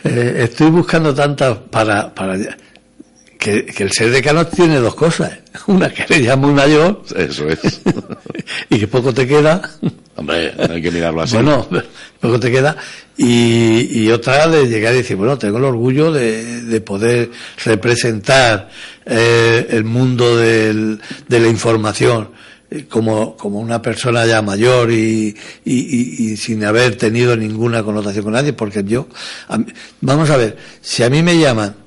Estoy buscando tantas para que el ser decano tiene dos cosas. Una, que le llamo un mayor. Eso es. Y que poco te queda. Hombre, hay que mirarlo así. Bueno, poco te queda. Y otra de llegar y decir, bueno, tengo el orgullo de poder representar el mundo de la información como una persona ya mayor y sin haber tenido ninguna connotación con nadie, porque vamos a ver, si a mí me llaman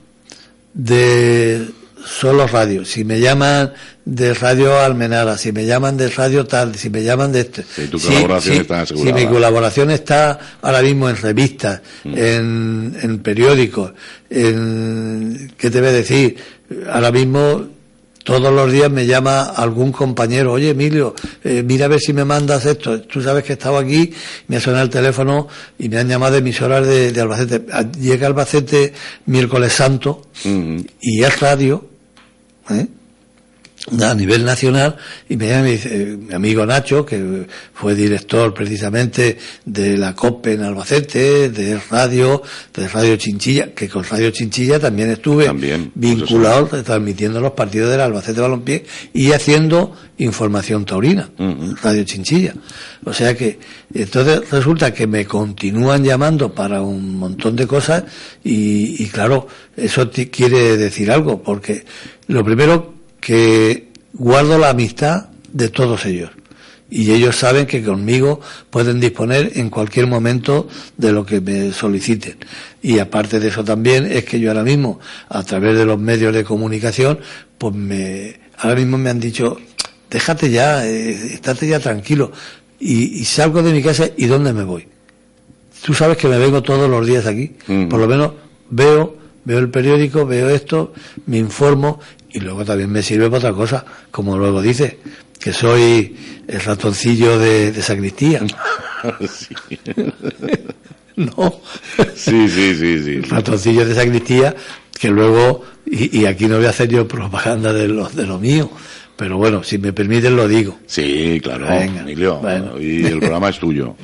de Solo Radio, si me llaman de Radio Almenara, si me llaman de Radio tal, si me llaman de este, sí, tu colaboración está asegurada. Si mi colaboración está ahora mismo en revistas, en periódicos, ¿qué te voy a decir? Ahora mismo todos los días me llama algún compañero, oye Emilio, mira a ver si me mandas esto. Tú sabes que he estado aquí, me ha sonado el teléfono y me han llamado de emisoras de Albacete. Llega Albacete miércoles santo y es radio, a nivel nacional, y me llama y me dice, mi amigo Nacho, que fue director precisamente de la COPE en Albacete, de Radio Chinchilla, que con Radio Chinchilla también estuve vinculado, transmitiendo los partidos del Albacete Balompié y haciendo información taurina, Radio Chinchilla. O sea que, entonces resulta que me continúan llamando para un montón de cosas y claro, eso quiere decir algo, porque lo primero que guardo la amistad de todos ellos y ellos saben que conmigo pueden disponer en cualquier momento de lo que me soliciten, y aparte de eso también es que yo ahora mismo a través de los medios de comunicación pues ahora mismo me han dicho déjate ya, estate ya tranquilo, y salgo de mi casa y ¿dónde me voy? Tú sabes que me vengo todos los días aquí, por lo menos veo el periódico, veo esto, me informo. Y luego también me sirve para otra cosa, como luego dice, que soy el ratoncillo de sacristía. Sí. No. Sí. Ratoncillo de sacristía, que luego, y aquí no voy a hacer yo propaganda de lo mío, pero bueno, si me permiten lo digo. Sí, claro, venga, Emilio, bueno. Y el programa es tuyo.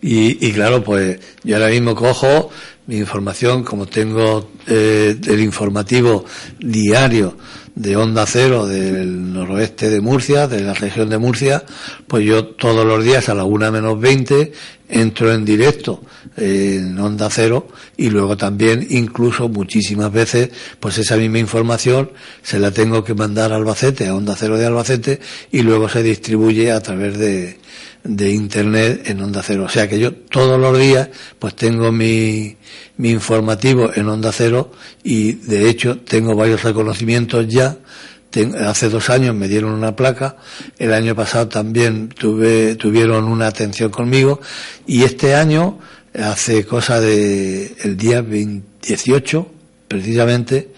Y claro, pues yo ahora mismo cojo mi información, como tengo el informativo diario de Onda Cero del noroeste de Murcia, de la región de Murcia, pues yo todos los días a la 1:20 entro en directo en Onda Cero, y luego también incluso muchísimas veces pues esa misma información se la tengo que mandar a Albacete, a Onda Cero de Albacete, y luego se distribuye a través de internet en Onda Cero. O sea que yo todos los días pues tengo mi informativo en Onda Cero, y de hecho tengo varios reconocimientos ya. Hace 2 años me dieron una placa, el año pasado también tuvieron una atención conmigo, y este año, hace cosa de el día 18 precisamente,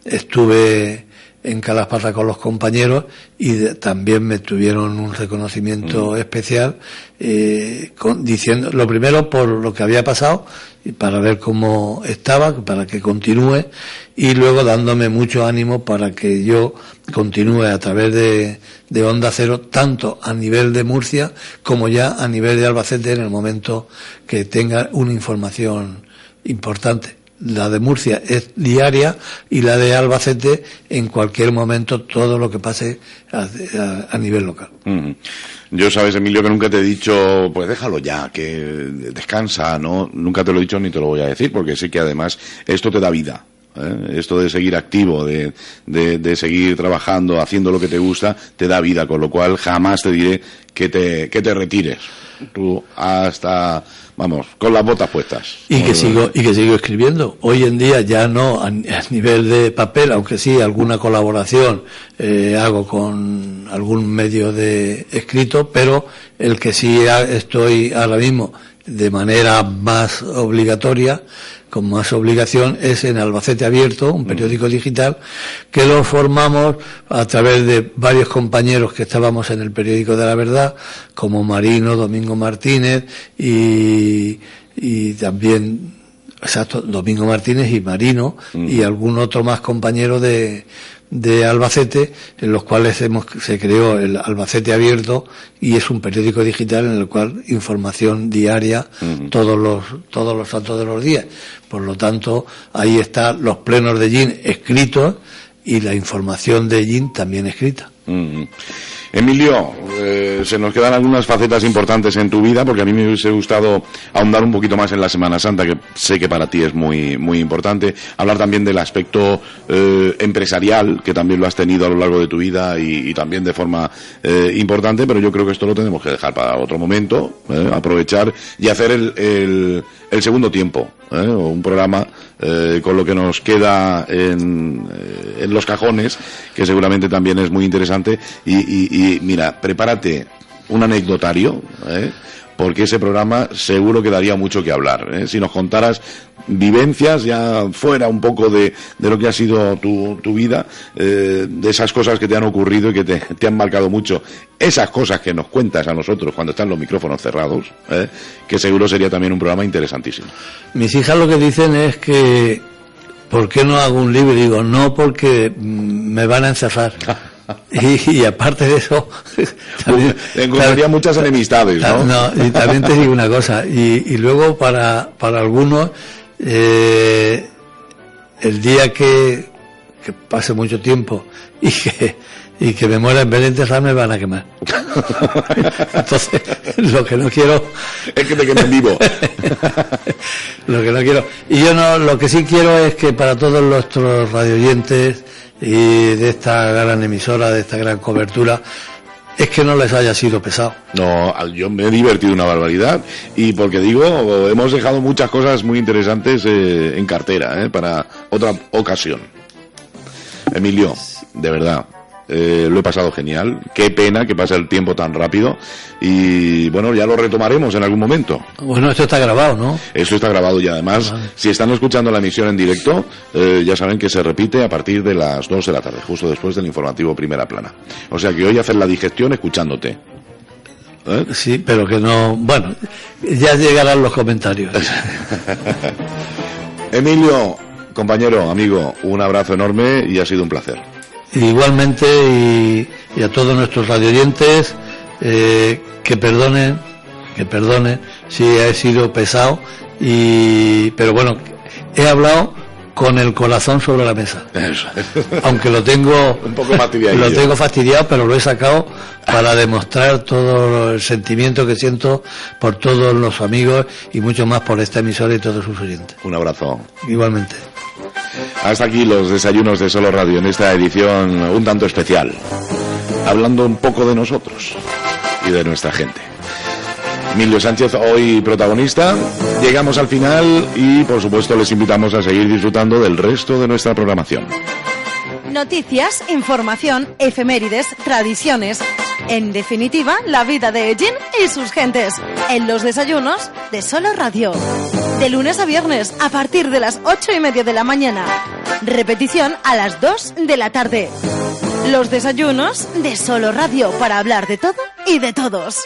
estuve en Calasparra con los compañeros y también me tuvieron un reconocimiento especial, diciendo, lo primero por lo que había pasado y para ver cómo estaba, para que continúe, y luego dándome mucho ánimo para que yo continúe a través de Onda Cero, tanto a nivel de Murcia como ya a nivel de Albacete, en el momento que tenga una información importante. La de Murcia es diaria y la de Albacete en cualquier momento, todo lo que pase a nivel local. Yo, sabes, Emilio, que nunca te he dicho, pues déjalo ya, que descansa, ¿no? Nunca te lo he dicho ni te lo voy a decir, porque sé que además esto te da vida. Esto de seguir activo, de seguir trabajando, haciendo lo que te gusta, te da vida, con lo cual jamás te diré que te retires. Tú hasta, vamos, con las botas puestas. Y que sigo escribiendo. Hoy en día ya no a nivel de papel, aunque sí alguna colaboración hago con algún medio de escrito, pero el que sí estoy ahora mismo de manera más obligatoria con más obligación es en Albacete Abierto, un periódico digital, que lo formamos a través de varios compañeros que estábamos en el periódico de La Verdad, como Marino, Domingo Martínez y también, exacto, Domingo Martínez y Marino y algún otro más compañero de Albacete, en los cuales se creó el Albacete Abierto, y es un periódico digital en el cual información diaria todos los santos de los días. Por lo tanto, ahí están los plenos de GIN escritos y la información de GIN también escrita. Emilio, se nos quedan algunas facetas importantes en tu vida, porque a mí me hubiese gustado ahondar un poquito más en la Semana Santa, que sé que para ti es muy, muy importante. Hablar también del aspecto empresarial, que también lo has tenido a lo largo de tu vida y también de forma importante, pero yo creo que esto lo tenemos que dejar para otro momento, aprovechar y hacer el segundo tiempo, o un programa con lo que nos queda en los cajones, que seguramente también es muy interesante. Y mira, prepárate un anecdotario, porque ese programa seguro que daría mucho que hablar. Si nos contaras vivencias, ya fuera un poco de lo que ha sido tu vida, de esas cosas que te han ocurrido y que te han marcado mucho, esas cosas que nos cuentas a nosotros cuando están los micrófonos cerrados, que seguro sería también un programa interesantísimo. Mis hijas lo que dicen es que ¿por qué no hago un libro? Y digo, no, porque me van a encerrar. Y aparte de eso, encontraría muchas enemistades, ¿no? No, y también te digo una cosa, y luego para algunos, el día que pase mucho tiempo y que me muera, en vez de enterrarme, me van a quemar. Entonces, lo que no quiero es que te quemen vivo. Lo que no quiero, y yo no, lo que sí quiero es que para todos nuestros radioyentes y de esta gran emisora, de esta gran cobertura, es que no les haya sido pesado. No, yo me he divertido una barbaridad, y porque digo, hemos dejado muchas cosas muy interesantes en cartera, para otra ocasión. Emilio, de verdad, lo he pasado genial. Qué pena que pase el tiempo tan rápido, y bueno, ya lo retomaremos en algún momento. Bueno, esto está grabado, ¿no? Eso está grabado, y además, si están escuchando la emisión en directo, ya saben que se repite a partir de las 2 de la tarde, justo después del informativo Primera Plana. O sea que hoy hacer la digestión escuchándote. Sí, pero que no... Bueno, ya llegarán los comentarios. Emilio, compañero, amigo, un abrazo enorme y ha sido un placer. Igualmente, y a todos nuestros radioyentes, que perdonen si he sido pesado, pero bueno, he hablado con el corazón sobre la mesa. Eso. Aunque lo tengo un poco fastidiado. Lo tengo fastidiado, pero lo he sacado para demostrar todo el sentimiento que siento por todos los amigos y mucho más por esta emisora y todos sus oyentes. Un abrazo. Igualmente. Hasta aquí los desayunos de Solo Radio en esta edición un tanto especial, hablando un poco de nosotros y de nuestra gente. Emilio Sánchez hoy protagonista. Llegamos al final y por supuesto les invitamos a seguir disfrutando del resto de nuestra programación. Noticias, información, efemérides, tradiciones. En definitiva, la vida de Ellín y sus gentes. En los desayunos de Solo Radio. De lunes a viernes, a partir de las 8:30 de la mañana. Repetición a las 2 de la tarde. Los desayunos de Solo Radio, para hablar de todo y de todos.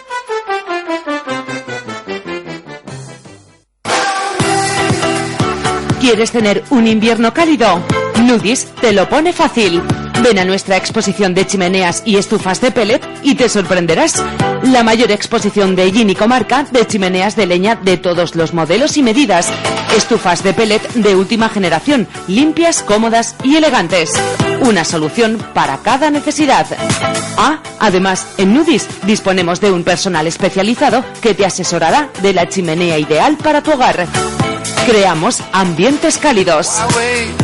¿Quieres tener un invierno cálido? Nudis te lo pone fácil. Ven a nuestra exposición de chimeneas y estufas de pellet y te sorprenderás. La mayor exposición de Ellín y comarca de chimeneas de leña de todos los modelos y medidas. Estufas de pellet de última generación, limpias, cómodas y elegantes. Una solución para cada necesidad. Además, en Nudis disponemos de un personal especializado que te asesorará de la chimenea ideal para tu hogar. Creamos ambientes cálidos.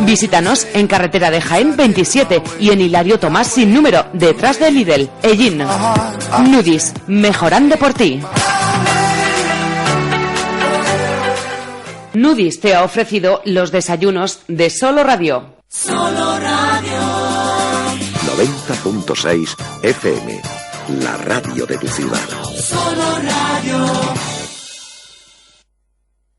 Visítanos en carretera de Jaén 27 y en Hilario Tomás sin número, detrás de Lidl, Ellín. Nudis, mejorando por ti. Nudis te ha ofrecido los desayunos de Solo Radio. Solo Radio. 90.6 FM, la radio de tu ciudad. Solo Radio.